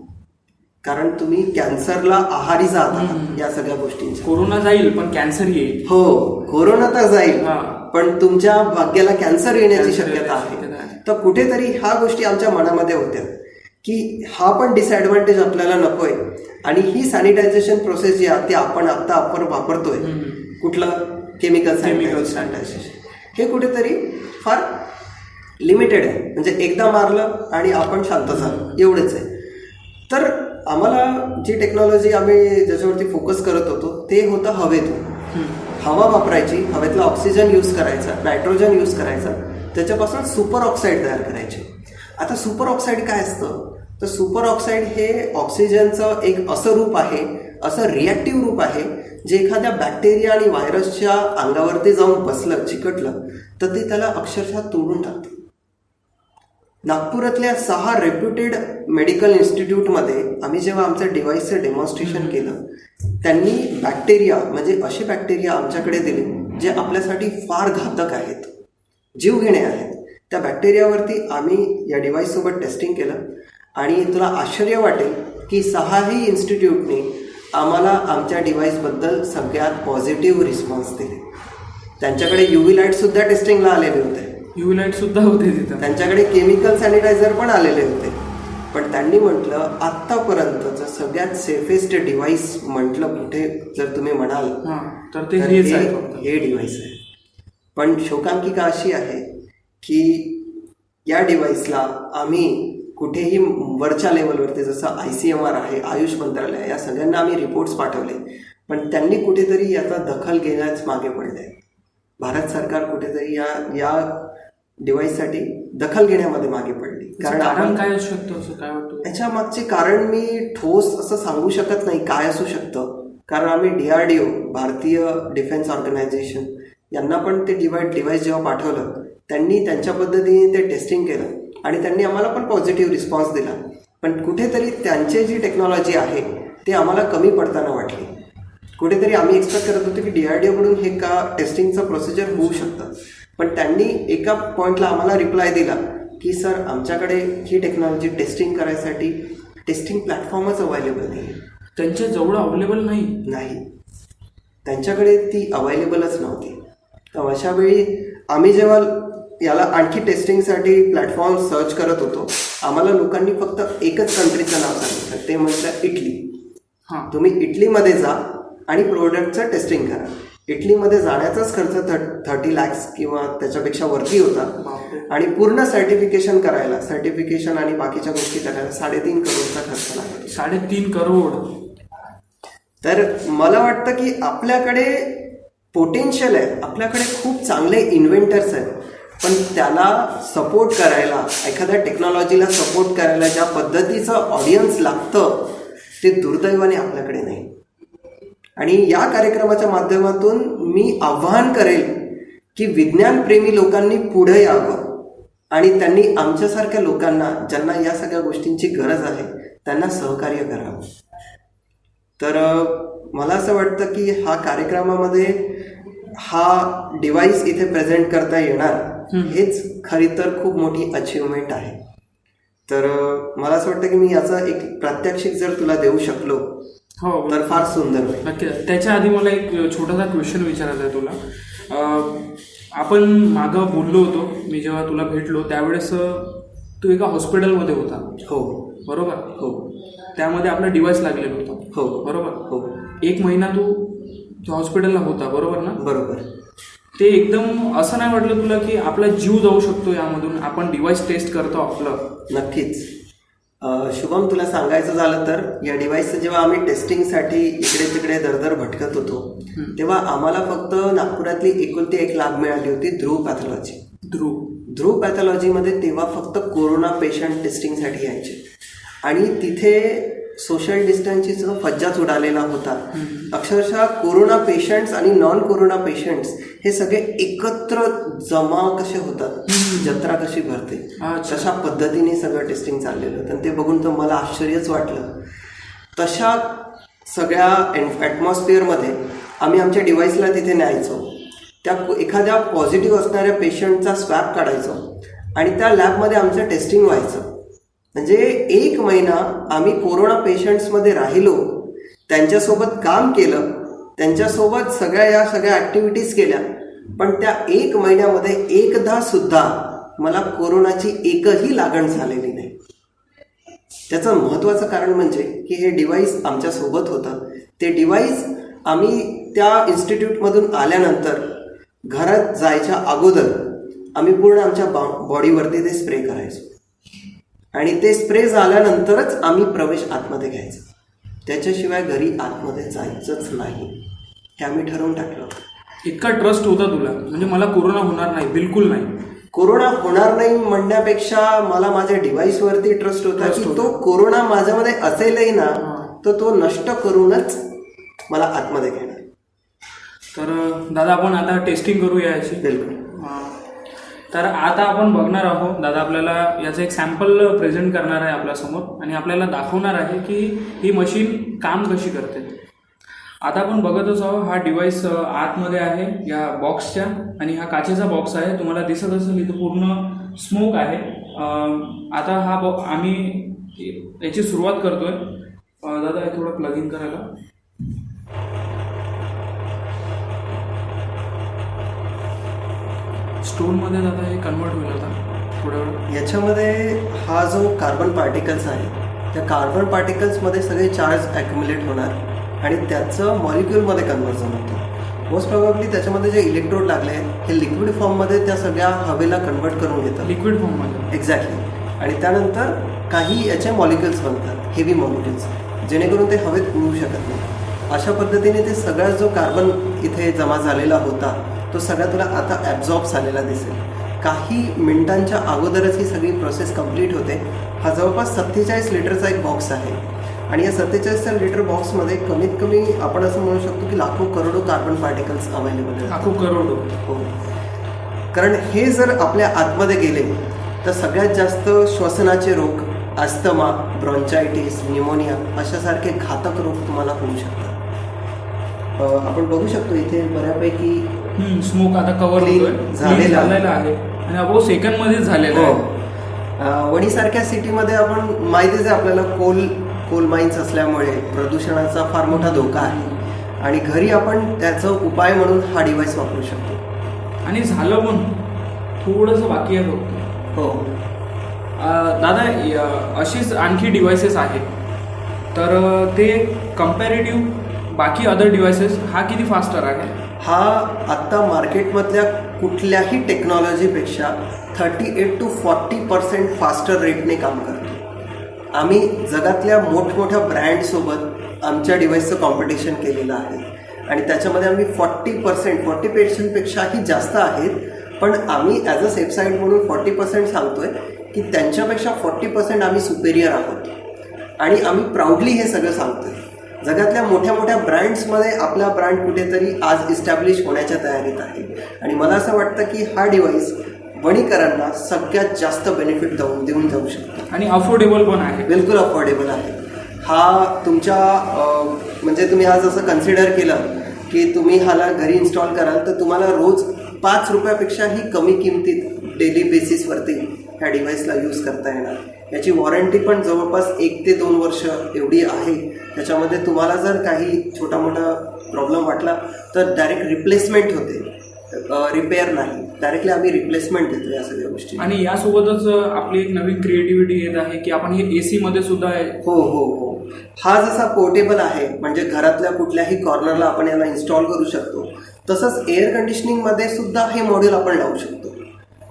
कारण तुम्ही कॅन्सरला आहारी जात आहात या सगळ्या गोष्टींच्या. कोरोना जाईल पण कॅन्सर येईल. हो, कोरोना तर जाईल पण तुमच्या भाग्याला कॅन्सर येण्याची शक्यता आहे. तर कुठेतरी ह्या गोष्टी आमच्या मनामध्ये होत्या की हा पण डिसएडव्हान्टेज आपल्याला नकोय. आणि ही सॅनिटायझेशन प्रोसेस जी आहे ती आपण वापरतोय, कुठलं केमिकल सॅनिटायझेशन, हे कुठेतरी फार लिमिटेड आहे. म्हणजे एकदा मारलं आणि आपण शांत झालो, एवढंच आहे. तर आम्हाला जी टेक्नॉलॉजी आम्ही ज्याच्यावरती फोकस करत होतो ते होतं हवेतून. हवा वापरायची, हवेतला ऑक्सिजन यूज करायचा, नायट्रोजन यूज करायचा, त्याच्यापासून सुपर ऑक्साईड तयार करायचे. आता सुपर ऑक्साईड काय असतं, तर सुपर ऑक्साईड हे ऑक्सिजनचं एक असं रूप आहे, असं रिॲक्टिव्ह रूप आहे जे एखाद्या बॅक्टेरिया आणि व्हायरसच्या अंगावरती जाऊन बसलं, चिकटलं तर ते त्याला अक्षरशः तोडून टाकतं. नागपुरातल्या 6 रेप्युटेड मेडिकल इन्स्टिट्यूटमध्ये आम्ही जेव्हा आमच्या डिव्हाइसचं डेमॉन्स्ट्रेशन केलं, त्यांनी बॅक्टेरिया, म्हणजे असे बॅक्टेरिया आमच्याकडे दिले जे आपल्यासाठी फार घातक आहेत, जीवघेणे आहेत. त्या बॅक्टेरियावरती आम्ही या डिव्हाइससोबत टेस्टिंग केलं आणि तुला आश्चर्य वाटेल की 6ही इन्स्टिट्यूटने आम्हाला आमच्या डिव्हाइसबद्दल सगळ्यात पॉझिटिव्ह रिस्पॉन्स दिले. त्यांच्याकडे युव्ही लाईटसुद्धा टेस्टिंगला आलेले होते, युव्ही लाईट सुद्धा होते तिथं, त्यांच्याकडे केमिकल सॅनिटायझर पण आलेले होते. पण त्यांनी म्हटलं आत्तापर्यंतचं सगळ्यात सेफेस्ट डिव्हाइस म्हटलं कुठे जर तुम्ही म्हणाल तर हे डिव्हाइस आहे. पण शोकांतिका अशी आहे की या डिव्हाइसला आम्ही कुठेही वरच्या लेवलवरती, जसं ICMR आहे, आयुष मंत्रालय, या सगळ्यांना आम्ही रिपोर्ट्स पाठवले, पण त्यांनी कुठेतरी याचा दखल घेण्यास मागे पडले. भारत सरकार कुठेतरी या डिव्हाइससाठी दखल घेण्यामध्ये मागे पडली. कारण काय असू शकतं, असं काय वाटतं? याच्या मागचे कारण मी ठोस असं सांगू शकत नाही काय असू शकतं, कारण आम्ही DRDO, भारतीय डिफेन्स ऑर्गनायझेशन, यांना पण ते डिव्हाइस जेव्हा पाठवलं त्यांनी त्यांच्या पद्धतीने ते टेस्टिंग केलं आणि त्यांनी आम्हाला पण पॉझिटिव्ह रिस्पॉन्स दिला. पण कुठेतरी त्यांची जी टेक्नॉलॉजी आहे ते आम्हाला कमी पडताना वाटली. कुठेतरी आम्ही एक्सपेक्ट करत होतो की DRDOकडून हे का टेस्टिंगचं प्रोसिजर होऊ शकतं, पण त्यांनी एका पॉईंटला आम्हाला रिप्लाय दिला की सर, आमच्याकडे ही टेक्नॉलॉजी टेस्टिंग करायसाठी टेस्टिंग प्लॅटफॉर्मच अवेलेबल नाही. त्यांच्या जवळ अवेलेबल नाही, त्यांच्याकडे ती अवेलेबलच नव्हती. तर अशा वेळी आम्ही जेव्हा याला आणखी टेस्टिंगसाठी प्लॅटफॉर्म सर्च करत होतो, आम्हाला लोकांनी फक्त एकच कंट्रीचं नाव सांगितलं, ते म्हटलं इटली. तुम्ही इटलीमध्ये जा आणि प्रोडक्टचं टेस्टिंग करा. इटलीमध्ये जाण्याचाच खर्च 30 लाख किंवा त्याच्यापेक्षा वरती होता आणि पूर्ण सर्टिफिकेशन करायला, सर्टिफिकेशन आणि बाकीच्या गोष्टी करायला 3.5 करोडचा खर्च लागतो. 3.5 करोड. तर मला वाटतं की आपल्याकडे पोटेन्शियल आहे, आपल्याकडे खूप चांगले इन्व्हेंटर्स आहेत, पण त्याला सपोर्ट करायला, एखाद्या टेक्नॉलॉजीला सपोर्ट करायला ज्या पद्धतीचं ऑडियन्स लागतं ते दुर्दैवाने आपल्याकडे नाही. आणि या कार्यक्रमाच्या माध्यमातून मी आव्हान करेल की विज्ञानप्रेमी लोकांनी पुढे यावं आणि त्यांनी आमच्यासारख्या लोकांना, ज्यांना या सगळ्या गोष्टींची गरज आहे, त्यांना सहकार्य करावं. तर मला असं वाटतं की हा कार्यक्रमामध्ये हा डिव्हाइस इथे प्रेझेंट करता येणार हेच खरी तर खूप मोठी अचिव्हमेंट आहे. तर मला असं वाटतं की मी याचा एक प्रात्यक्षिक जर तुला देऊ शकलो हो तर फार सुंदर होईल. नक्की. त्याच्या आधी मला एक छोटासा क्वेश्चन विचारायचा आहे तुला. आपण मागं बोललो होतो, मी जेव्हा तुला भेटलो त्यावेळेस तू एका हॉस्पिटलमध्ये होता. हो बरोबर. हो त्यामध्ये आपला डिव्हाइस लागलेला होता. हो बरोबर. हो 1 महिना तू हॉस्पिटलला होता, बरोबर ना? बरोबर. ते एकदम असं नाही वाटलं तुला की आपला जीव जाऊ शकतो यामधून, आपण डिव्हाइस टेस्ट करतो आपलं? नक्कीच. शुभम, तुला सांगायचं झालं तर या डिव्हाइसचं जेव्हा आम्ही टेस्टिंगसाठी इकडे तिकडे दरदर भटकत होतो तेव्हा आम्हाला फक्त नागपुरातली एकुलती एक लाभ मिळाली होती, ध्रुव पॅथॉलॉजी. ध्रुव पॅथॉलॉजीमध्ये तेव्हा फक्त कोरोना पेशंट टेस्टिंगसाठी यायचे आणि तिथे सोशल डिस्टन्सचा फज्जाच उडालेला होता. अक्षरशः कोरोना पेशंट्स आणि नॉन कोरोना पेशंट्स हे सगळे एकत्र जमा कसे होतात, जत्रा कशी भरते, तशा पद्धतीने सगळं टेस्टिंग चाललेलं होतं. ते बघून तर मला आश्चर्यच वाटलं. तशा सगळ्या ॲटमॉस्फिअरमध्ये आम्ही आमच्या डिव्हाइसला तिथे न्यायचो. त्या एखाद्या पॉझिटिव्ह असणाऱ्या पेशंटचा स्वॅब काढायचो आणि त्या लॅबमध्ये आमचं टेस्टिंग व्हायचं. म्हणजे 1 महिना आम्ही कोरोना पेशंट्समध्ये राहिलो, त्यांच्यासोबत काम केलं, त्यांच्यासोबत सगळ्या ॲक्टिव्हिटीज केल्या, पण त्या 1 महिन्यामध्ये एकदा सुद्धा मला कोरोनाची एकही लागण झालेली नाही. त्याचं महत्त्वाचं कारण म्हणजे की हे डिव्हाइस आमच्यासोबत होतं. ते डिव्हाइस आम्ही त्या इन्स्टिट्यूटमधून आल्यानंतर घरात जायच्या अगोदर आम्ही पूर्ण आमच्या बॉडीवरती ते स्प्रे करायचो आणि ते स्प्रे झाल्यानंतरच आम्ही प्रवेश आतमध्ये घ्यायचो. त्याच्याशिवाय घरी आतमध्ये जायचंच नाही हे आम्ही ठरवून टाकलं. इतका ट्रस्ट होता तुला, म्हणजे मला कोरोना होणार नाही, बिलकुल नाही. कोरोना होणार नाही म्हणण्यापेक्षा मला माझ्या डिव्हाइसवरती ट्रस्ट होता की तो कोरोना माझ्यामध्ये असेलही ना तर तो नष्ट करूनच मला आतमध्ये घेणार. तर दादा आपण आता टेस्टिंग करूया याची. बिलकुल. तर आता आपण बघणार आहोत, दादा आपल्याला याचं एक सॅम्पल प्रेझेंट करणार आहे आपल्यासमोर आणि आपल्याला दाखवणार आहे की ही मशीन काम कशी करते. आता आपण बघतच आहोत, हा डिव्हाइस आतमध्ये आहे या बॉक्सच्या आणि हा काचेचा बॉक्स आहे. तुम्हाला दिसत असेल इथं पूर्ण स्मोक आहे. आता हा आम्ही याची सुरुवात करतोय. दादा हे थोडं प्लग इन करायला. स्टोनमध्ये दादा हे कन्वर्ट होईल आता थोड्या वेळ. याच्यामध्ये हा जो कार्बन पार्टिकल्स आहे त्या कार्बन पार्टिकल्समध्ये सगळे चार्ज ॲक्युमुलेट होणार आणि त्याचं मॉलिक्युलमध्ये कन्व्हर्जन होतं. मोस्ट प्रॉबेबली त्याच्यामध्ये जे इलेक्ट्रोड लागले आहेत हे लिक्विड फॉर्ममध्ये त्या सगळ्या हवेला कन्वर्ट करून घेतात. लिक्विड फॉर्ममध्ये. एक्झॅक्टली. आणि त्यानंतर काही याचे मॉलिक्युल्स बनतात, हेवी मॉलिक्युल्स, जेणेकरून ते हवेत उडू शकत नाही. अशा पद्धतीने ते सगळा जो कार्बन इथे जमा झालेला होता तो सगळा तुला आता ॲब्झॉर्ब झालेला दिसेल. काही मिनिटांच्या अगोदरच ही सगळी प्रोसेस कंप्लीट होते. हा जवळपास 47 लिटरचा एक बॉक्स आहे आणि या 47 लिटर बॉक्समध्ये कमीत कमी आपण असं म्हणू शकतो की लाखो करोडो कार्बन पार्टिकल्स अवेलेबल आहेत. लाखो करोडो. हो. कारण हे जर आपल्या आतमध्ये गेले तर सगळ्यात जास्त श्वसनाचे रोग, अस्थमा, ब्रॉन्चायटिस, न्यूमोनिया अशासारखे घातक रोग तुम्हाला होऊ शकतात. आपण बघू शकतो इथे बऱ्यापैकी स्मोक आता कव्हर झालेला आहे आणि अबो सेकंड मध्येच झालेलं आहे. वणीसारख्या सिटीमध्ये आपण माहितीच आहे आपल्याला कोल माइन्स असल्यामुळे प्रदूषणाचा फार मोठा धोका आहे आणि घरी आपण त्याचा उपाय म्हणून हा डिव्हाइस वापरू शकतो. आणि झालं पण थोडंसं बाकी आहे फक्त. हो दादा अशीच आणखी डिव्हाइसेस आहेत तर ते कम्पॅरेटिव्ह बाकी अदर डिव्हाइसेस हा किती फास्टर आहे? हा आत्ता मार्केटमधल्या कुठल्याही टेक्नॉलॉजीपेक्षा 38 to 40% फास्टर रेटने काम करतो. आम्ही जगातल्या मोठमोठ्या ब्रँडसोबत आमच्या डिव्हाइसचं कॉम्पिटिशन केलेलं आहे आणि त्याच्यामध्ये आम्ही 40%पेक्षाही जास्त आहेत. पण आम्ही ॲज अ सेफ साईड म्हणून 40% सांगतोय की त्यांच्यापेक्षा 40% आम्ही सुपेरियर आहोत आणि आम्ही प्राऊडली हे सगळं सांगतोय. जगातल्या मोठ्या मोठ्या ब्रँड्समध्ये आपला ब्रँड कुठेतरी आज इस्टॅब्लिश होण्याच्या तयारीत आहे आणि मला असं वाटतं की हा डिव्हाइस वणीकरांना सगळ्यात जास्त बेनिफिट देऊन जाऊ शकतो आणि अफोर्डेबल पण आहे. बिलकुल अफोर्डेबल आहे. हा तुमच्या म्हणजे तुम्ही आज असं कन्सिडर केलं की तुम्ही ह्याला घरी इन्स्टॉल कराल तर तुम्हाला रोज 5 रुपयापेक्षाही कमी किमतीत डेली बेसिसवरती ह्या डिव्हाइसला यूज करता येणार. याची वॉरंटी पण जवळपास 1 ते 2 वर्ष एवढी आहे त्याच्यामध्ये तुम्हाला जर काही छोटा मोठा प्रॉब्लेम वाटला तर डायरेक्ट रिप्लेसमेंट होते, रिपेअर नाही, डायरेक्टली आम्ही रिप्लेसमेंट देतो या सगळ्या गोष्टी. आणि यासोबतच आपली एक नवीन क्रिएटिव्हिटी येत आहे की आपण हे AC मध्ये सुद्धा आहे. हो हो हो, हा जसा पोर्टेबल आहे म्हणजे घरातल्या कुठल्याही कॉर्नरला आपण याला इन्स्टॉल करू शकतो, तसंच एअर कंडिशनिंगमध्ये सुद्धा हे मॉड्यूल आपण लावू शकतो.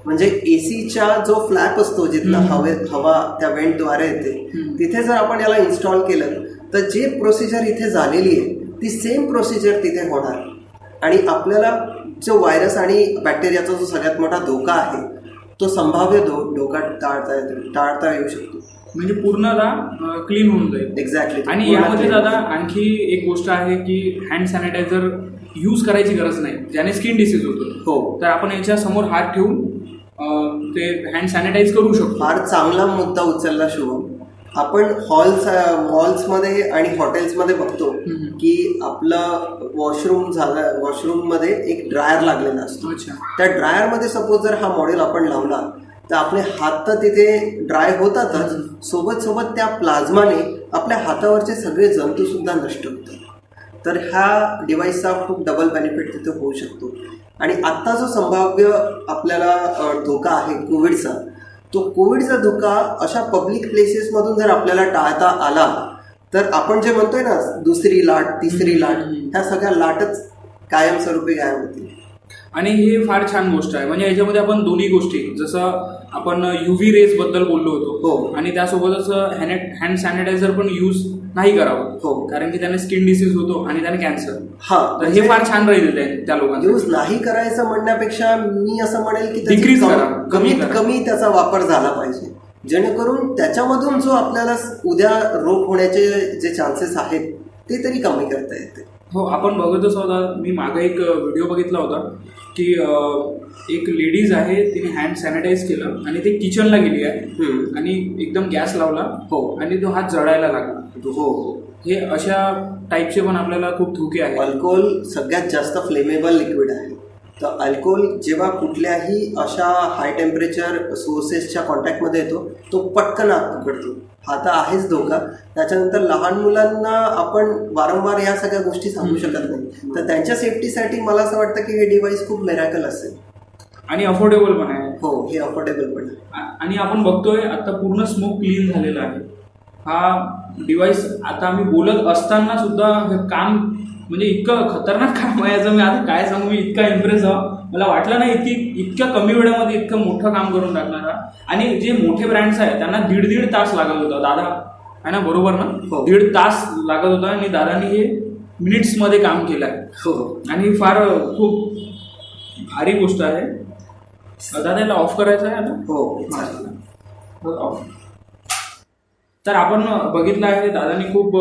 म्हणजे एसीच्या जो फ्लॅप असतो जिथनं हवा त्या वेंटद्वारे येते, तिथे जर आपण याला इन्स्टॉल केलं तर जे प्रोसिजर इथे झालेली आहे ती सेम प्रोसिजर तिथे होणार आणि आपल्याला जो व्हायरस आणि बॅक्टेरियाचा जो सगळ्यात मोठा धोका आहे तो संभाव्य धोका टाळता येऊ शकतो. म्हणजे पूर्णतः क्लीन होऊन जाईल. एक्झॅक्टली. आणि यामध्ये दादा आणखी एक गोष्ट आहे की हँड सॅनिटायझर यूज करायची गरज नाही, ज्याने स्किन डिसीज होतो. हो, तर आपण याच्या समोर हात ठेवून ते हँड सॅनिटाईज करू शकतो. फार चांगला मुद्दा उचलला शुभम. आपण मॉल्समध्ये आणि हॉटेल्समध्ये बघतो की आपलं वॉशरूममध्ये एक ड्रायर लागलेला असतो. त्या ड्रायरमध्ये सपोज जर हा मॉडेल आपण लावला तर आपले हात तर तिथे ड्राय होतातच, सोबत त्या प्लाझ्माने आपल्या हातावरचे सगळे जंतू सुद्धा नष्ट होतात. तर ह्या डिव्हाइसचा खूप डबल बेनिफिट तिथे होऊ शकतो. आणि आत्ता जो संभाव्य आपल्याला धोका आहे कोविडचा, तो कोविडचा धोका अशा पब्लिक प्लेसेसमधून जर आपल्याला टाळता आला तर आपण जे म्हणतोय ना दुसरी लाट तिसरी लाट, ह्या सगळ्या लाटच कायमस्वरूपी गायब होतील. आणि हे फार छान गोष्ट आहे. म्हणजे याच्यामध्ये आपण दोन्ही गोष्टी, जसं आपण UV रेज बद्दल बोललो होतो, हो, आणि त्यासोबतच हँड सॅनिटायझर पण यूज नाही करावं, हो, कारण की त्याने स्किन डिसीज होतो आणि त्याने कॅन्सर. हा, तर हे फार छान राहील त्या लोकांना. यूज नाही करायचं म्हणण्यापेक्षा मी असं म्हणेल की डिक्रीज करा, कमीत कमी त्याचा वापर झाला पाहिजे, जेणेकरून त्याच्यामधून जो आपल्याला उद्या रोग होण्याचे जे चान्सेस आहेत ते तरी कमी करता येते. हो, आपण बघतच होता. मी मागे एक व्हिडिओ बघितला होता की एक लेडीज आहे, तिने हँड सॅनिटाईज केलं आणि ते किचनला गेली आहे आणि एकदम गॅस लावला, हो, आणि तो हात जळायला लागला. हो, हे अशा टाईपचे पण आपल्याला खूप धोके आहेत. अल्कोहोल सगळ्यात जास्त फ्लेमेबल लिक्विड आहे. तर अल्कोहोल जेव्हा कुठल्याही अशा हाय टेम्परेचर सोर्सेसच्या कॉन्टॅक्टमध्ये येतो तो पटकन आग पकडतो. हा तर आहेच धोका. त्याच्यानंतर लहान मुलांना आपण वारंवार या सगळ्या गोष्टी सांगू शकत नाही, तर त्यांच्या सेफ्टीसाठी मला असं वाटतं की हे डिव्हाइस खूप मिरॅकल असेल आणि अफोर्डेबल पण आहे. हो, हे अफोर्डेबल पण आहे. आणि आपण बघतोय आता पूर्ण स्मोक क्लीन झालेला आहे. हा डिव्हाइस आता आम्ही बोलत असताना सुद्धा काम म्हणजे इतकं खतरनाक काम आहे याचं मी आता काय सांगू. मी इतका इम्प्रेस व्हावं मला वाटलं नाही इतक्या कमी वेळामध्ये इतकं मोठं काम करून टाकणारा. आणि जे मोठे ब्रँड्स आहेत त्यांना 1.5 तास लागत होता दादा, आहे ना, बरोबर ना? 1.5 तास लागत होता आणि दादानी हे मिनिट्समध्ये काम केलं आहे. हो, आणि फार खूप भारी गोष्ट आहे. दादा याला ऑफ करायचं आहे आता. हो, ऑफ. तर आपण बघितलं आहे दादानी खूप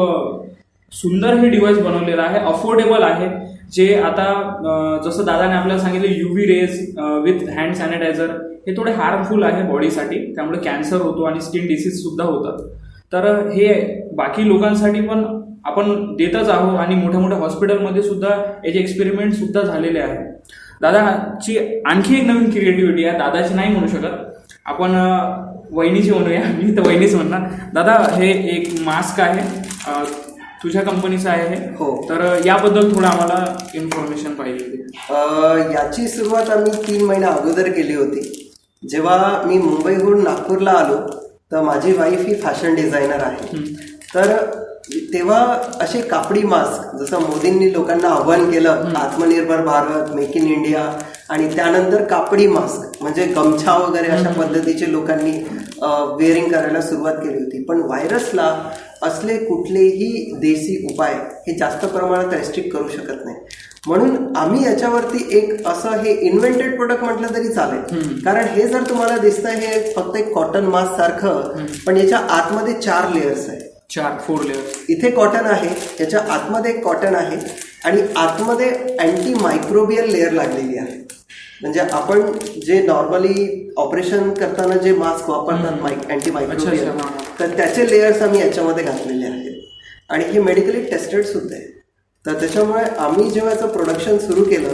सुंदर हे डिव्हाइस बनवलेलं आहे, अफोर्डेबल आहे. जे आता जसं दादाने आपल्याला सांगितलं UV rays with hand sanitiser हे थोडे हार्मफुल आहे बॉडीसाठी, त्यामुळे कॅन्सर होतो आणि स्किन डिसीज सुद्धा होतात. तर हे बाकी लोकांसाठी पण आपण देतच आहोत आणि मोठ्या मोठ्या हॉस्पिटलमध्ये सुद्धा याचे एक्सपेरिमेंट सुद्धा झालेले आहे. दादाची आणखी एक नवीन क्रिएटिव्हिटी आहे, दादाची नाही म्हणू शकत आपण, वहिनीची म्हणूया. मी तर वहिनीच म्हणणार. दादा हे एक मास्क आहे, तुझ्या कंपनीचं आहे हे. हो, तर याबद्दल थोडं आम्हाला इन्फॉर्मेशन पाहिजे होती. याची सुरुवात आम्ही 3 महिन्या अगोदर केली होती. जेव्हा मी मुंबईहून नागपूरला आलो तर माझी वाईफ ही फॅशन डिझायनर आहे. तर तेव्हा असे कापडी मास्क, जसं मोदींनी लोकांना आव्हान केलं आत्मनिर्भर भारत, मेक इन इंडिया, आणि त्यानंतर कापडी मास्क म्हणजे गमछा वगैरे अशा पद्धतीचे लोकांनी वेअरिंग करायला सुरुवात केली होती. पण व्हायरसला असले कुठलेही देसी उपाय हे जास्त प्रमाणात रेस्ट्रिक्ट करू शकत नाही. म्हणून आम्ही याच्यावरती एक असं हे इन्व्हेंटेड प्रोडक्ट म्हटलं तरी चालेल, कारण हे जर तुम्हाला दिसतंय हे फक्त एक कॉटन मास्क सारखं, पण याच्या आतमध्ये 4 लेयर्स आहेत. 4 लेयर्स. इथे कॉटन आहे, याच्या आतमध्ये एक कॉटन आहे आणि आतमध्ये अँटी मायक्रोबियल लेअर लागलेली आहे. म्हणजे आपण जे नॉर्मली ऑपरेशन करताना जे मास्क वापरतात अँटी मायक्रोबियल, तर त्याचे लेयर्स आम्ही याच्यामध्ये घातलेले आहेत आणि हे मेडिकली टेस्टेड सुद्धा आहे. तर त्याच्यामुळे आम्ही जेव्हा याचं प्रोडक्शन सुरू केलं,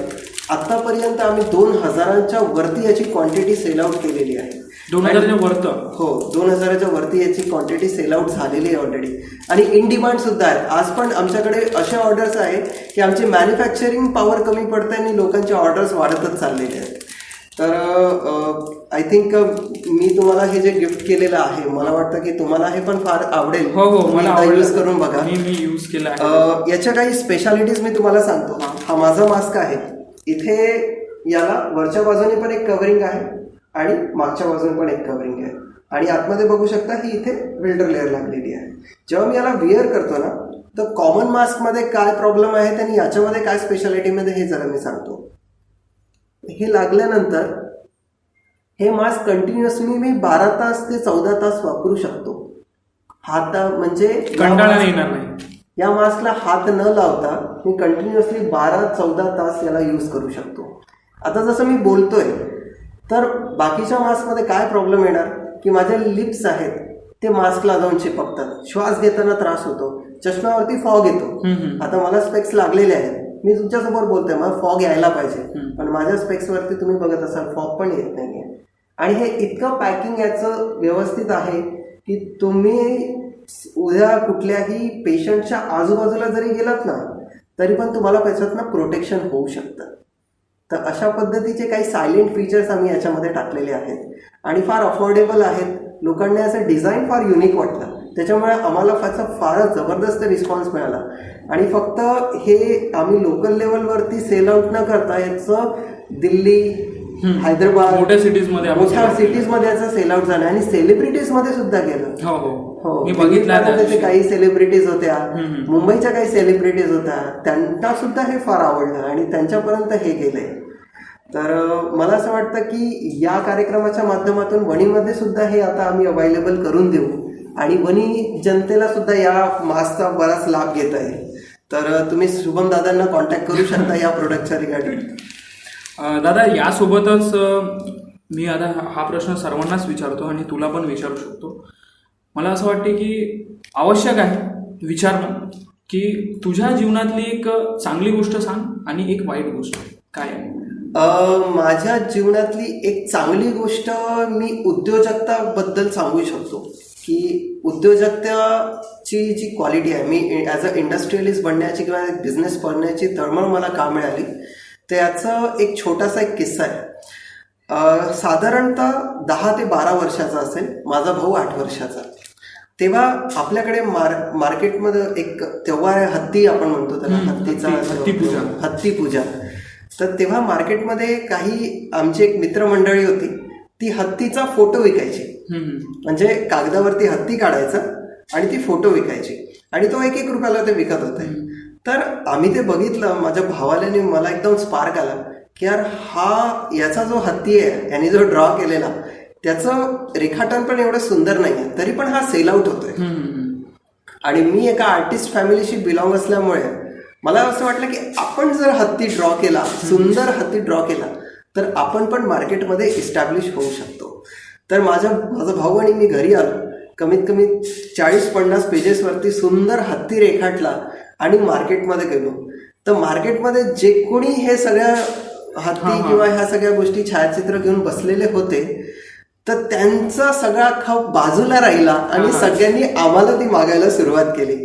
आत्तापर्यंत आम्ही 2000च्या वरती याची क्वांटिटी सेल आउट केलेली आहे. 2000च्या वरतं. हो, 2000च्या वरती याची क्वांटिटी सेल आउट झालेली आहे ऑलरेडी आणि इन डिमांड सुद्धा आहे. आज पण आमच्याकडे अशा ऑर्डर्स आहेत की आमची मॅन्युफॅक्चरिंग पॉवर कमी पडते आणि लोकांचे ऑर्डर्स वाढतच चाललेले आहेत. तर आय थिंक मी तुम्हाला हे जे गिफ्ट केलेलं आहे, मला वाटतं की तुम्हाला हे पण फार आवडेल. हो मला यूज करून बघा. मी यूज केला आहे. याच्या काही स्पेशालिटीज मी तुम्हाला सांगतो. हा माझा मास्क आहे. इथे याला वरच्या बाजूने पण एक कव्हरिंग आहे आणि मागच्या बाजूने पण एक कव्हरिंग आहे आणि आतमध्ये बघू शकता ही इथे फिल्टर लेअर लागलेली आहे. जेव्हा मी याला विअर करतो ना, तर कॉमन मास्कमध्ये काय प्रॉब्लेम आहेत आणि याच्यामध्ये काय स्पेशालिटीमध्ये हे जरा मी सांगतो. हे लागल्यानंतर हे मास्क कंटिन्युअसली मी 12 तास ते 14 तास वापरू शकतो. हात म्हणजे कंटाळा येणार नाही. या मास्कला हात न लावता मी कंटिन्युअसली 12-14 तास याला यूज करू शकतो. आता जसं मी बोलतोय तर बाकीच्या मास्कमध्ये काय प्रॉब्लेम येणार की माझे लिप्स आहेत ते मास्कला जाऊन चिपकतात, श्वास घेताना त्रास होतो, चष्म्यावरती फॉग येतो. आता मला स्पेक्स लागलेले आहेत, मी तुमच्यासमोर बोलतोय, मला फॉग यायला पाहिजे, पण माझ्या स्पेक्सवरती तुम्ही बघत असाल फॉग पण येत नाहीये. आणि हे इतकं पॅकिंग याचं व्यवस्थित आहे की तुम्ही उद्या कुठल्याही पेशंटच्या आजूबाजूला जरी गेलात ना तरी पण तुम्हाला त्याच्यातनं प्रोटेक्शन होऊ शकतं. तर अशा पद्धतीचे काही सायलेंट फीचर्स आम्ही याच्यामध्ये टाकलेले आहेत आणि फार अफोर्डेबल आहेत. लोकांना याचं डिझाईन फार युनिक वाटलं, त्याच्यामुळे आम्हाला त्याचा फारच जबरदस्त रिस्पॉन्स मिळाला. आणि फक्त हे आम्ही लोकल लेवलवरती सेल आउट न करता याचं दिल्ली, हैदराबाद, मोठ्या सिटीजमध्ये याचं सेल आउट झालं आणि सेलिब्रिटीज मध्ये सुद्धा गेलं. हो, मी बघितलं. काही सेलिब्रिटीज होत्या, मुंबईच्या काही सेलिब्रिटीज होत्या, त्यांना सुद्धा हे फार आवडलं आणि त्यांच्यापर्यंत हे गेलंय. तर मला असं वाटतं की या कार्यक्रमाच्या माध्यमातून वणीमध्ये सुद्धा हे आता आम्ही अवेलेबल करून देऊ आणि वणी जनतेला सुद्धा या मास्कचा बराच लाभ घेता येईल. तर तुम्ही शुभम दादांना कॉन्टॅक्ट करू शकता या प्रोडक्टच्या रिगार्डिंग. दादा, यासोबतच मी आता हा प्रश्न सर्वांनाच विचारतो आणि तुला पण विचारू शकतो. मला असं वाटते की आवश्यक आहे विचारणं की तुझ्या जीवनातली एक चांगली गोष्ट सांग आणि एक वाईट गोष्ट काय आहे. माझ्या जीवनातली एक चांगली गोष्ट मी उद्योजकताबद्दल सांगू शकतो की उद्योजकताची जी क्वालिटी आहे, मी ॲज अ इंडस्ट्रियलिस्ट बनण्याची किंवा बिझनेस बनण्याची तळमळ मला का मिळाली, तर याचं एक छोटासा एक किस्सा आहे. साधारणतः 10 ते 12 वर्षाचा असेल, माझा भाऊ 8 वर्षाचा. तेव्हा आपल्याकडे मार्केटमध्ये एक तेव्हा हत्ती आपण म्हणतो त्याला, हत्तीपूजा. तर तेव्हा मार्केटमध्ये काही आमची एक मित्रमंडळी होती, ती हत्तीचा फोटो विकायची. म्हणजे कागदावरती हत्ती काढायचा आणि ती फोटो विकायची आणि तो 1-1 रुपयाला ते विकत होते. तर आम्ही ते बघितलं, माझ्या भावाल्याने मला एकदम स्पार्क आला की यार याचा जो हत्ती आहे, यांनी जो ड्रॉ केलेला, त्याचं रेखाटन पण एवढं सुंदर नाही आहे, तरी पण हा सेल आउट होतोय. आणि मी एका आर्टिस्ट फॅमिलीशी बिलॉंग असल्यामुळे मला असं वाटलं की आपण जर हत्ती ड्रॉ केला, सुंदर हत्ती ड्रॉ केला, तर आपण पण मार्केटमध्ये इस्टॅब्लिश होऊ शकतो. तर माझा भाऊ आणि मी घरी आलो, कमीत कमी 40-50 पेजेसवरती सुंदर हत्ती रेखाटला आणि मार्केटमध्ये गेलो. तर मार्केटमध्ये जे कोणी हे सगळ्या हत्ती किंवा ह्या सगळ्या गोष्टी छायाचित्र घेऊन बसलेले होते, तर त्यांचा सगळा खप बाजूला राहिला आणि सगळ्यांनी आम्हाला ती मागायला सुरुवात केली.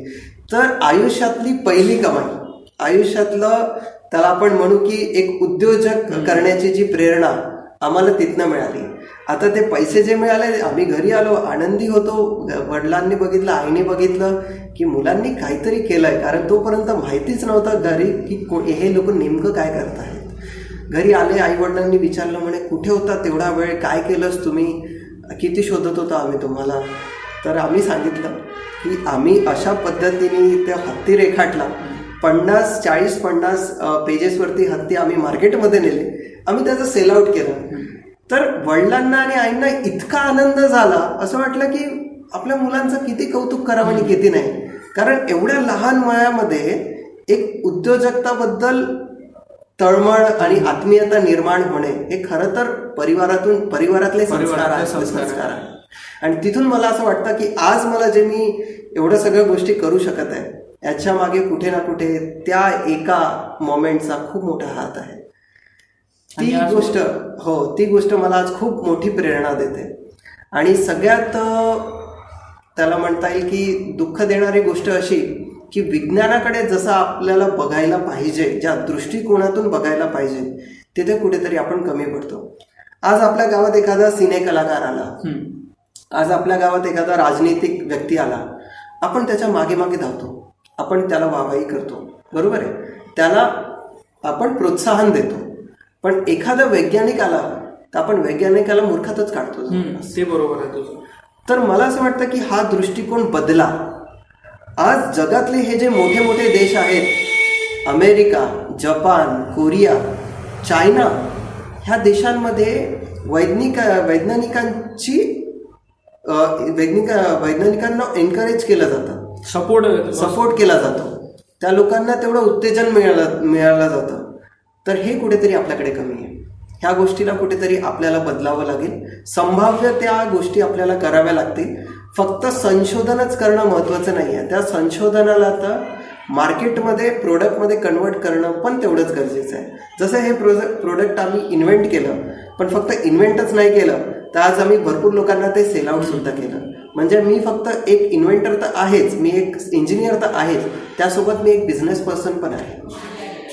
तर आयुष्यातली पहिली कमाई, आयुष्यातलं त्याला आपण म्हणू की एक उद्योजक करण्याची जी प्रेरणा आम्हाला तिथनं मिळाली. आता ते पैसे जे मिळाले, आम्ही घरी आलो, आनंदी होतो. वडिलांनी बघितलं, आईने बघितलं की मुलांनी काहीतरी केलंय, कारण तोपर्यंत माहितीच नव्हतं घरी की हे लोक नेमकं काय करत आहेत. घरी आले, आई वडिलांनी विचारलं, म्हणे कुठे होता तेवढा वेळ, काय केलंस तुम्ही, किती शोधत होता आम्ही तुम्हाला. तर आम्ही सांगितलं की आम्ही अशा पद्धतीने त्या हत्ती रेखाटला, 40-50 पेजेसवरती हत्ती आम्ही मार्केटमध्ये नेले, आम्ही त्याचं सेल आउट केलं. तर वडिलांना आणि आईंना इतका आनंद झाला, असं वाटलं की आपल्या मुलांचं किती कौतुक करावं आणि किती नाही. कारण एवढ्या लहान वयामध्ये एक उद्योजकताबद्दल तळमळ आणि आत्मीयता निर्माण होणे हे खरं तर परिवारातले संस्कार आहे. आणि तिथून मला असं वाटतं की आज मला जे मी एवढ्या सगळ्या गोष्टी करू शकत आहे, याच्या मागे कुठे ना कुठे त्या एका मोमेंटचा खूप मोठा हात आहे. ती गोष्ट मला आज खूप मोठी प्रेरणा देते. आणि सगळ्यात त्याला म्हणता येईल की दुःख देणारी गोष्ट अशी की विज्ञानाकडे जसं आपल्याला बघायला पाहिजे, ज्या दृष्टिकोनातून बघायला पाहिजे, तिथे कुठेतरी आपण कमी पडतो. आज आपल्या गावात एखादा सिने कलाकार आला, आज आपल्या गावात एखादा राजनीतिक व्यक्ती आला, आपण त्याच्या मागे मागे धावतो, आपण त्याला वाहवाही करतो, बरोबर आहे, त्याला आपण प्रोत्साहन देतो. पण एखादा वैज्ञानिक आला तर आपण वैज्ञानिकाला मूर्खातच काढतो. ते बरोबर आहे तुझं. तर मला असं वाटतं की हा दृष्टिकोन बदला. आज जगातले हे जे मोठे मोठे देश आहेत, अमेरिका, जपान, कोरिया, चायना, ह्या देशांमध्ये वैज्ञानिकांना एनकरेज केलं जातं, सपोर्ट केला जातो, त्या लोकांना तेवढं उत्तेजन मिळालं जातं. तर हे कुठेतरी आपल्याकडे कमी आहे. ह्या गोष्टीला कुठेतरी आपल्याला बदलावं लागेल. संभाव्य त्या गोष्टी आपल्याला कराव्या लागतील. फक्त संशोधनच करणं महत्त्वाचं नाही आहे, त्या संशोधनाला आता मार्केटमध्ये प्रोडक्टमध्ये कन्वर्ट करणं पण तेवढंच गरजेचं आहे. जसं हे प्रोडक्ट आम्ही इन्व्हेंट केलं, पण फक्त इन्व्हेंटच नाही केलं तर आज आम्ही भरपूर लोकांना ते सेल आउट सुद्धा केलं. म्हणजे मी फक्त एक इन्व्हेंटर तर आहेच, मी एक इंजिनियर तर आहेच, त्यासोबत मी एक बिझनेस पर्सन पण आहे.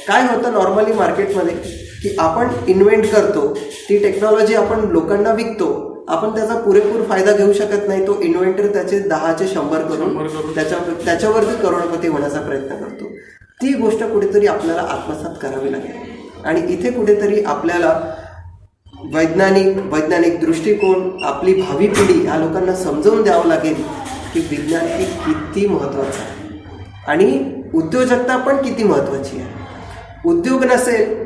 काय होतं नॉर्मली मार्केटमध्ये की आपण इन्व्हेंट करतो, ती टेक्नॉलॉजी आपण लोकांना विकतो, आपण त्याचा पुरेपूर फायदा घेऊ शकत नाही. तो इन्व्हेंटर त्याचे 10चे 100 करून त्याच्यावरती करोडपती होण्याचा प्रयत्न करतो. ती गोष्ट कुठेतरी आपल्याला आत्मसात करावी लागेल. आणि इथे कुठेतरी आपल्याला वैज्ञानिक दृष्टिकोन, आपली भावी पिढी ह्या लोकांना समजावून द्यावं लागेल की विज्ञान हे किती महत्त्वाचं आहे आणि उद्योजकता पण किती महत्त्वाची आहे. उद्योग नसेल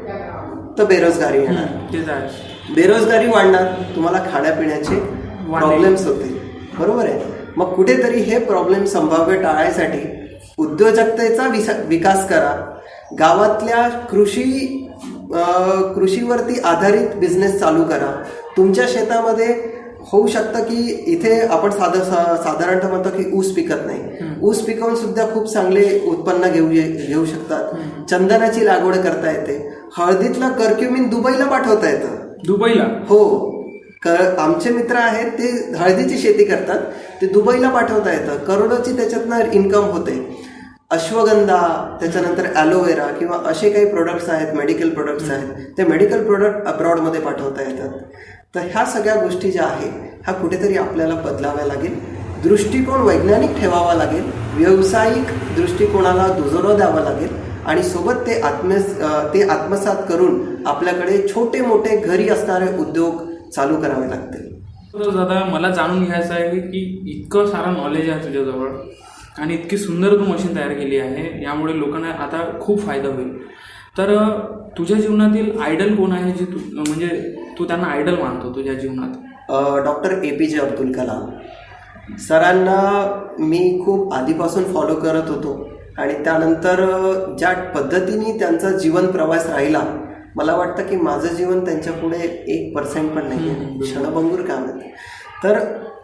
तर बेरोजगारी येणार, बेरोजगारी वाढणार, तुम्हाला खाण्यापिण्याचे प्रॉब्लेम्स होतील, बरोबर आहे. मग कुठेतरी हे प्रॉब्लेम संभाव्य टाळायसाठी उद्योजकतेचा विकास करा. गावातल्या कृषीवरती आधारित बिझनेस चालू करा. तुमच्या शेतामध्ये होऊ शकतं की इथे आपण साधारणतः म्हणतो की ऊस पिकत नाही, ऊस पिकवून सुद्धा खूप चांगले उत्पन्न घेऊ शकतात. चंदनाची लागवड करता येते. हळदीतला कर्क्युमिन दुबईला पाठवता येतं. दुबईला? हो. आमचे मित्र आहेत ते हळदीची शेती करतात, ते दुबईला पाठवता येतं. करोडोची त्याच्यातनं इन्कम होते. अश्वगंधा, त्याच्यानंतर ॲलोवेरा किंवा असे काही प्रोडक्ट्स आहेत, मेडिकल प्रोडक्ट्स आहेत, ते मेडिकल प्रोडक्ट अब्रॉडमध्ये पाठवता येतात. तर ह्या सगळ्या गोष्टी ज्या आहेत ह्या कुठेतरी आपल्याला बदलाव्या लागेल. दृष्टिकोन वैज्ञानिक ठेवावा लागेल. व्यावसायिक दृष्टिकोनाला दुजोरा द्यावा लागेल आणि सोबत ते आत्मसात करून आपल्याकडे छोटे मोठे घरी असणारे उद्योग चालू करावे लागतील. दादा, मला जाणून घ्यायचं आहे की इतकं सारं नॉलेज आहे तुझ्याजवळ आणि इतकी सुंदर तू मशीन तयार केली आहे, यामुळे लोकांना आता खूप फायदा होईल. तर तुझ्या जीवनातील आयडल कोण आहे जे तू त्यांना आयडल मानतो तुझ्या जीवनात? डॉक्टर APJ अब्दुल कलाम सरांना मी खूप आधीपासून फॉलो करत होतो आणि त्यानंतर ज्या पद्धतीने त्यांचा जीवन प्रवास राहिला, मला वाटतं की माझं जीवन त्यांच्या पुढे 1% पण नाही आहे, क्षणभंगूर काम आहे. तर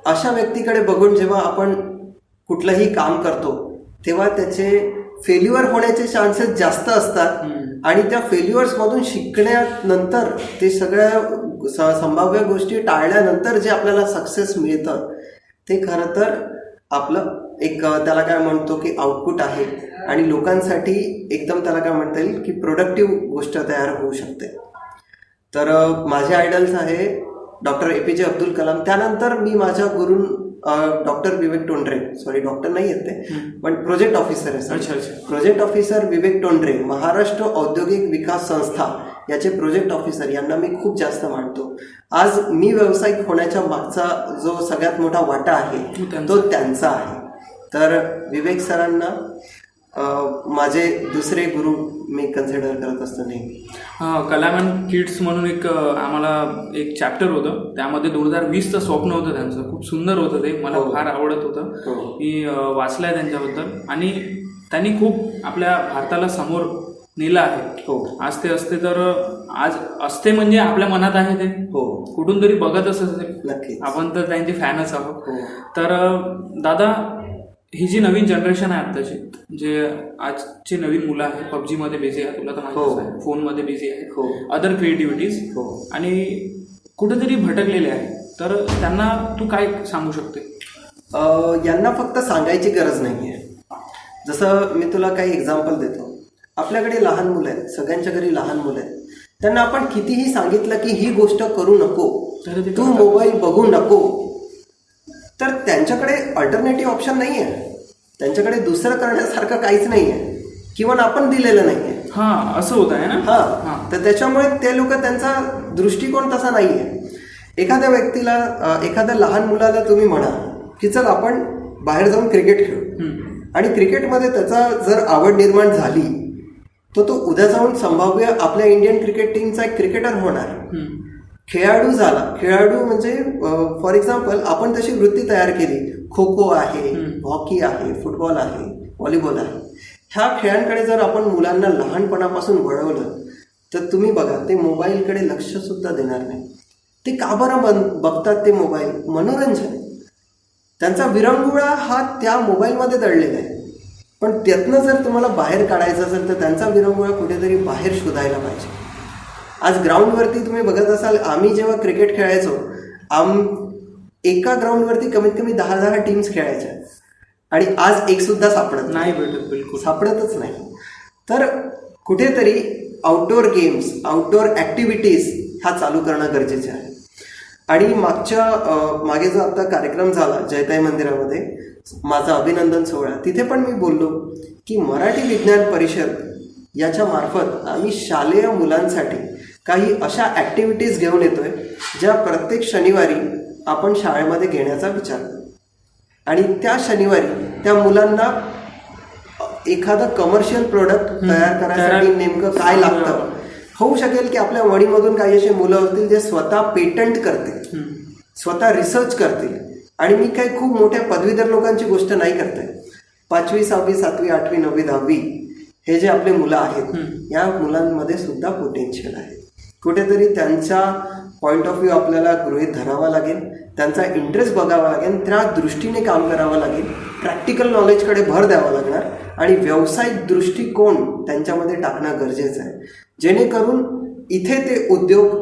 अशा व्यक्तीकडे बघून जेव्हा आपण कुठलंही काम करतो तेव्हा त्याचे फेल्युअर होण्याचे चान्सेस जास्त असतात आणि त्या फेल्युअर्समधून शिकण्यानंतर ते सगळ्या संभाव्य गोष्टी टाळल्यानंतर जे आपल्याला सक्सेस मिळतं ते खरं तर आपलं एक त्याला काय म्हणतो की आउटपुट आहे आणि लोकांसाठी एकदम त्याला काय म्हणता येईल की प्रोडक्टिव्ह गोष्ट तयार होऊ शकते. तर माझे आयडल्स आहे डॉक्टर APJ अब्दुल कलाम. त्यानंतर मी माझ्या गुरू डॉक्टर विवेक टोंडरे, सॉरी डॉक्टर नाही आहेत ते, पण प्रोजेक्ट ऑफिसर आहे. प्रोजेक्ट ऑफिसर विवेक टोंडरे, महाराष्ट्र औद्योगिक विकास संस्था याचे प्रोजेक्ट ऑफिसर, यांना मी खूप जास्त मानतो. आज मी व्यावसायिक होण्याच्या मागचा जो सगळ्यात मोठा वाटा आहे तो त्यांचा आहे. तर विवेक सरांना माझे दुसरे गुरु मी कन्सिडर करत असतो नेहमी. कलाम अँड किड्स म्हणून आम्हाला एक चॅप्टर होतं, त्यामध्ये 2020चं स्वप्न होतं त्यांचं, खूप सुंदर होतं ते, मला फार आवडत होतं. मी वाचलंय त्यांच्याबद्दल आणि त्यांनी खूप आपल्या भारताला समोर नेलं आहे. आज ते असते तर आज असते म्हणजे आपल्या मनात आहे ते, कुठून तरी बघतच असते, आपण तर त्यांचे फॅनच आहोत. तर दादा, ही जी नवीन जनरेशन आहे आत्ताची, जे आजची नवीन मुलं आहे, PUBG मध्ये बिझी आहे, तुला तर माहितीच आहे, फोनमध्ये बिझी आहे, अदर क्रिएटिव्हिटीज आणि कुठेतरी भटकलेले आहे. तर त्यांना तू काय सांगू शकते? यांना फक्त सांगायची गरज नाही आहे. जसं मी तुला काही एक्झाम्पल देतो. आपल्याकडे लहान मुलं आहेत, सगळ्यांच्या घरी लहान मुलं आहेत. त्यांना आपण कितीही सांगितलं की ही गोष्ट करू नको, तू मोबाईल बघू नको, तर त्यांच्याकडे अल्टरनेटिव्ह ऑप्शन नाही आहे. त्यांच्याकडे दुसरं करण्यासारखं काहीच नाही आहे किंवा आपण दिलेलं नाही आहे. हां, असं होत आहे ना. हां, तर त्याच्यामुळे ते लोक, त्यांचा दृष्टिकोन तसा नाही आहे. एखाद्या व्यक्तीला, एखाद्या लहान मुलाला तुम्ही म्हणा की चल आपण बाहेर जाऊन क्रिकेट खेळू, आणि क्रिकेटमध्ये त्याचा जर आवड निर्माण झाली तर तो उद्या जाऊन संभाव्य आपल्या इंडियन क्रिकेट टीमचा एक क्रिकेटर होणार, खेळाडू झाला. खेळाडू म्हणजे फॉर एक्झाम्पल आपण तशी वृत्ती तयार केली. खो खो आहे, हॉकी आहे, फुटबॉल आहे, व्हॉलीबॉल आहे. ह्या खेळांकडे जर आपण मुलांना लहानपणापासून वळवलं तर तुम्ही बघा, ते मोबाईलकडे लक्ष सुद्धा देणार नाही. ते का बरं बघतात ते मोबाईल? मनोरंजन. त्यांचा विरंगुळा हा त्या मोबाईलमध्ये दडलेला आहे. पण त्यातनं जर तुम्हाला बाहेर काढायचं असेल तर त्यांचा विरंगुळा कुठेतरी बाहेर शोधायला पाहिजे. आज ग्राउंडवरती तुम्ही बघत असाल, आम्ही जेव्हा क्रिकेट खेळायचो, एका ग्राउंडवरती कमीत कमी 10 टीम्स खेळायच्या, आणि आज एक सुद्धा सापडत नाही भेटत, बिलकुल सापडतच नाही. तर कुठेतरी आउटडोअर गेम्स, आउटडोअर ॲक्टिव्हिटीज ह्या चालू करणं गरजेचे आहे. आणि मागे जो आता कार्यक्रम झाला जयताई मंदिरामध्ये, माझा अभिनंदन सोहळा, तिथे पण मी बोललो की मराठी विज्ञान परिषद याच्या मार्फत आम्ही शालेय मुलांसाठी काही अशा ॲक्टिव्हिटीज घेऊन येतोय ज्या प्रत्येक शनिवारी आपण शाळेमध्ये घेण्याचा विचार करतो. आणि त्या शनिवारी त्या मुलांना एखादं कमर्शियल प्रोडक्ट तयार करायसाठी नेमकं काय लागतं, होऊ शकेल की आपल्या वणीमधून काही असे मुलं असतील जे स्वतः पेटंट करतील, स्वतः रिसर्च करतील. आणि मी काही खूप मोठ्या पदवीधर लोकांची गोष्ट नाही करते. 5वी, 6वी, 7वी, 8वी, 9वी, 10वी हे जे आपले मुलं आहेत, या मुलांमध्ये सुद्धा पोटेन्शियल आहे. कुठेतरी त्यांचा पॉईंट ऑफ व्ह्यू आपल्याला गृहीत धरावा लागेल, त्यांचा इंटरेस्ट बघावा लागेल, त्या दृष्टीने काम करावं लागेल, प्रॅक्टिकल नॉलेजकडे भर द्यावा लागणार, आणि व्यावसायिक दृष्टिकोन त्यांच्यामध्ये टाकणं गरजेचं आहे. जेणेकरून इथे ते उद्योग,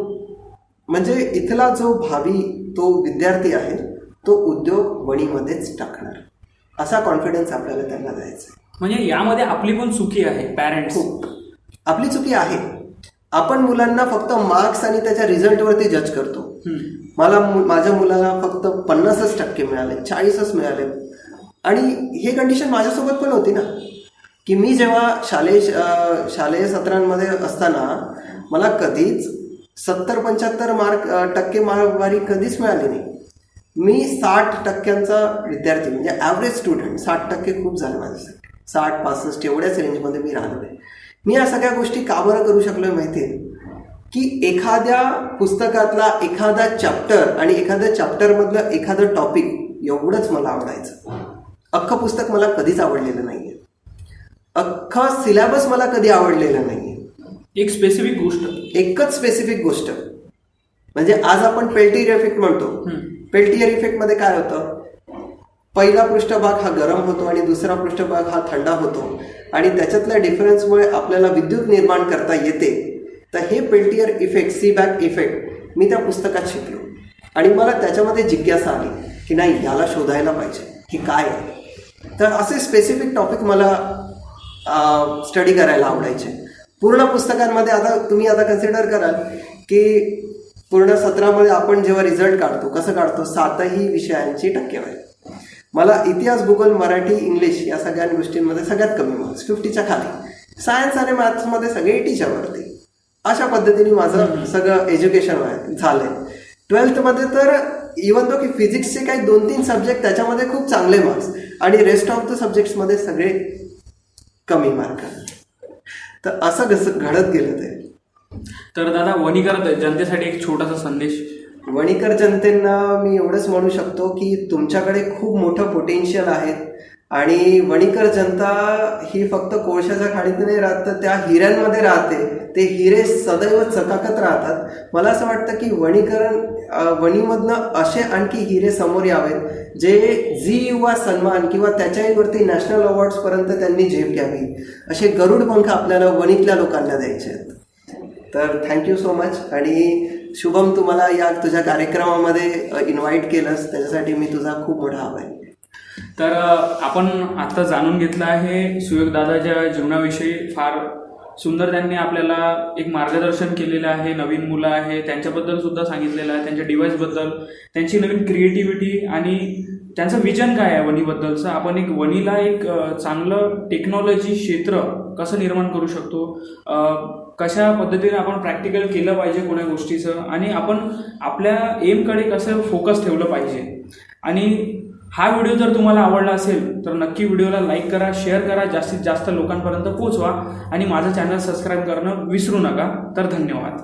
म्हणजे इथला जो भावी तो विद्यार्थी आहे तो उद्योग वणीमध्येच टाकणार, असा कॉन्फिडन्स आपल्याला त्यांना द्यायचा. म्हणजे यामध्ये आपली पण चुकी आहे, पॅरेंट्स. खूप आपली चुकी आहे. आपण मुलांना फक्त मार्क्स आणि त्याच्या रिझल्टवरती जज करतो. माझ्या मुलाला फक्त 50% मिळाले, 40 मिळाले. आणि हे कंडिशन माझ्यासोबत पण होती ना, की मी जेव्हा शालेय सत्रांमध्ये असताना मला कधीच 70-75 टक्के मार्कवारी कधीच मिळाली नाही. मी 60% विद्यार्थी, म्हणजे ॲव्हरेज स्टुडंट. 60% खूप झालं माझ्यासाठी. 60-65 एवढ्याच रेंजमध्ये मी राहिलो आहे. मी या सगळ्या गोष्टी का बरं करू शकलो माहिती आहे? की एखाद्या पुस्तकातला एखादा चॅप्टर आणि एखाद्या चॅप्टरमधलं एखादं टॉपिक एवढंच मला आवडायचं. अख्खं पुस्तक मला कधीच आवडलेलं नाही आहे. अख्खं सिलेबस मला कधी आवडलेलं नाही आहे. एक स्पेसिफिक गोष्ट, एकच स्पेसिफिक गोष्ट. म्हणजे आज आपण पेल्टियर इफेक्ट म्हणतो. पेल्टियर इफेक्टमध्ये काय होतं? पहिला पृष्ठभाग हा गरम होतो आणि दुसरा पृष्ठभाग हा थंडा होतो, आणि त्याच्यातल्या डिफरन्समुळे आपल्याला विद्युत निर्माण करता येते. तर हे पेल्टियर इफेक्ट, सीबॅक इफेक्ट मी त्या पुस्तकात शिकलो, आणि मला त्याच्यामध्ये जिज्ञासा आली की नाही, याला शोधायला पाहिजे, हे काय आहे. तर असे स्पेसिफिक टॉपिक मला स्टडी करायला आवडायचे. पूर्ण पुस्तकांमध्ये आता तुम्ही कन्सिडर कराल की पूर्ण सत्रामध्ये आपण जेव्हा रिझल्ट काढतो, कसं काढतो? 7ही विषयांची टक्केवारी. मला इतिहास, भूगोल, मराठी, इंग्लिश या सगळ्या गोष्टींमध्ये सगळ्यात कमी मार्क्स, 50च्या खाली. सायन्स आणि मॅथ्समध्ये सगळे 80च्या वरती. अशा पद्धतीने माझं सगळं एज्युकेशन झालंय. 12th तर इवन दो की फिजिक्सचे काही 2-3 सब्जेक्ट त्याच्यामध्ये खूप चांगले मार्क्स, आणि रेस्ट ऑफ द सब्जेक्ट्समध्ये सगळे कमी मार्क. तर असं घडत गेलं ते. तर दादा, वणीकर जनतेसाठी एक छोटासा संदेश. वणीकर जनतेंना मी एवढंच म्हणू शकतो की तुमच्याकडे खूप मोठं पोटेन्शियल आहे, आणि वणीकर जनता ही फक्त कोळशाच्या खाडीत नाही राहत, तर त्या हिऱ्यांमध्ये राहते. ते हिरे सदैव चकाकत राहतात. मला असं वाटतं की वणीमधनं असे आणखी हिरे समोर यावेत जे झी युवा सन्मान किंवा त्याच्याही वरती नॅशनल अवॉर्ड्सपर्यंत त्यांनी झेप घ्यावी, असे गरुड पंख आपल्याला वणीतल्या लोकांना द्यायचे आहेत. तर थँक्यू सो मच. आणि शुभम तुम्हाला या तुझ्या कार्यक्रमामध्ये इन्व्हाइट केलंस त्याच्यासाठी मी तुझा खूप मोठा आभारी आहे. तर आपण आता जाणून घेतलं आहे सुयोग दादाच्या जीवनाविषयी. फार सुंदर त्यांनी आपल्याला एक मार्गदर्शन केलेलं आहे. नवीन मुलं आहे त्यांच्याबद्दल सुद्धा सांगितलेलं आहे, त्यांच्या डिव्हाइसबद्दल, त्यांची नवीन क्रिएटिव्हिटी आणि त्यांचं विजन काय आहे वणीबद्दलचं. आपण एक वणीला एक चांगलं टेक्नॉलॉजी क्षेत्र कसं निर्माण करू शकतो, कशा पद्धतीने आपण प्रॅक्टिकल केलं पाहिजे कोण्या गोष्टीचं, आणि आपण आपल्या एमकडे कसं फोकस ठेवलं पाहिजे. आणि हा व्हिडिओ जर तुम्हाला आवडला असेल तर नक्की व्हिडिओला लाईक करा, शेअर करा, जास्तीत जास्त लोकांपर्यंत पोहोचवा आणि माझं चॅनल सबस्क्राईब करणं विसरू नका. तर धन्यवाद.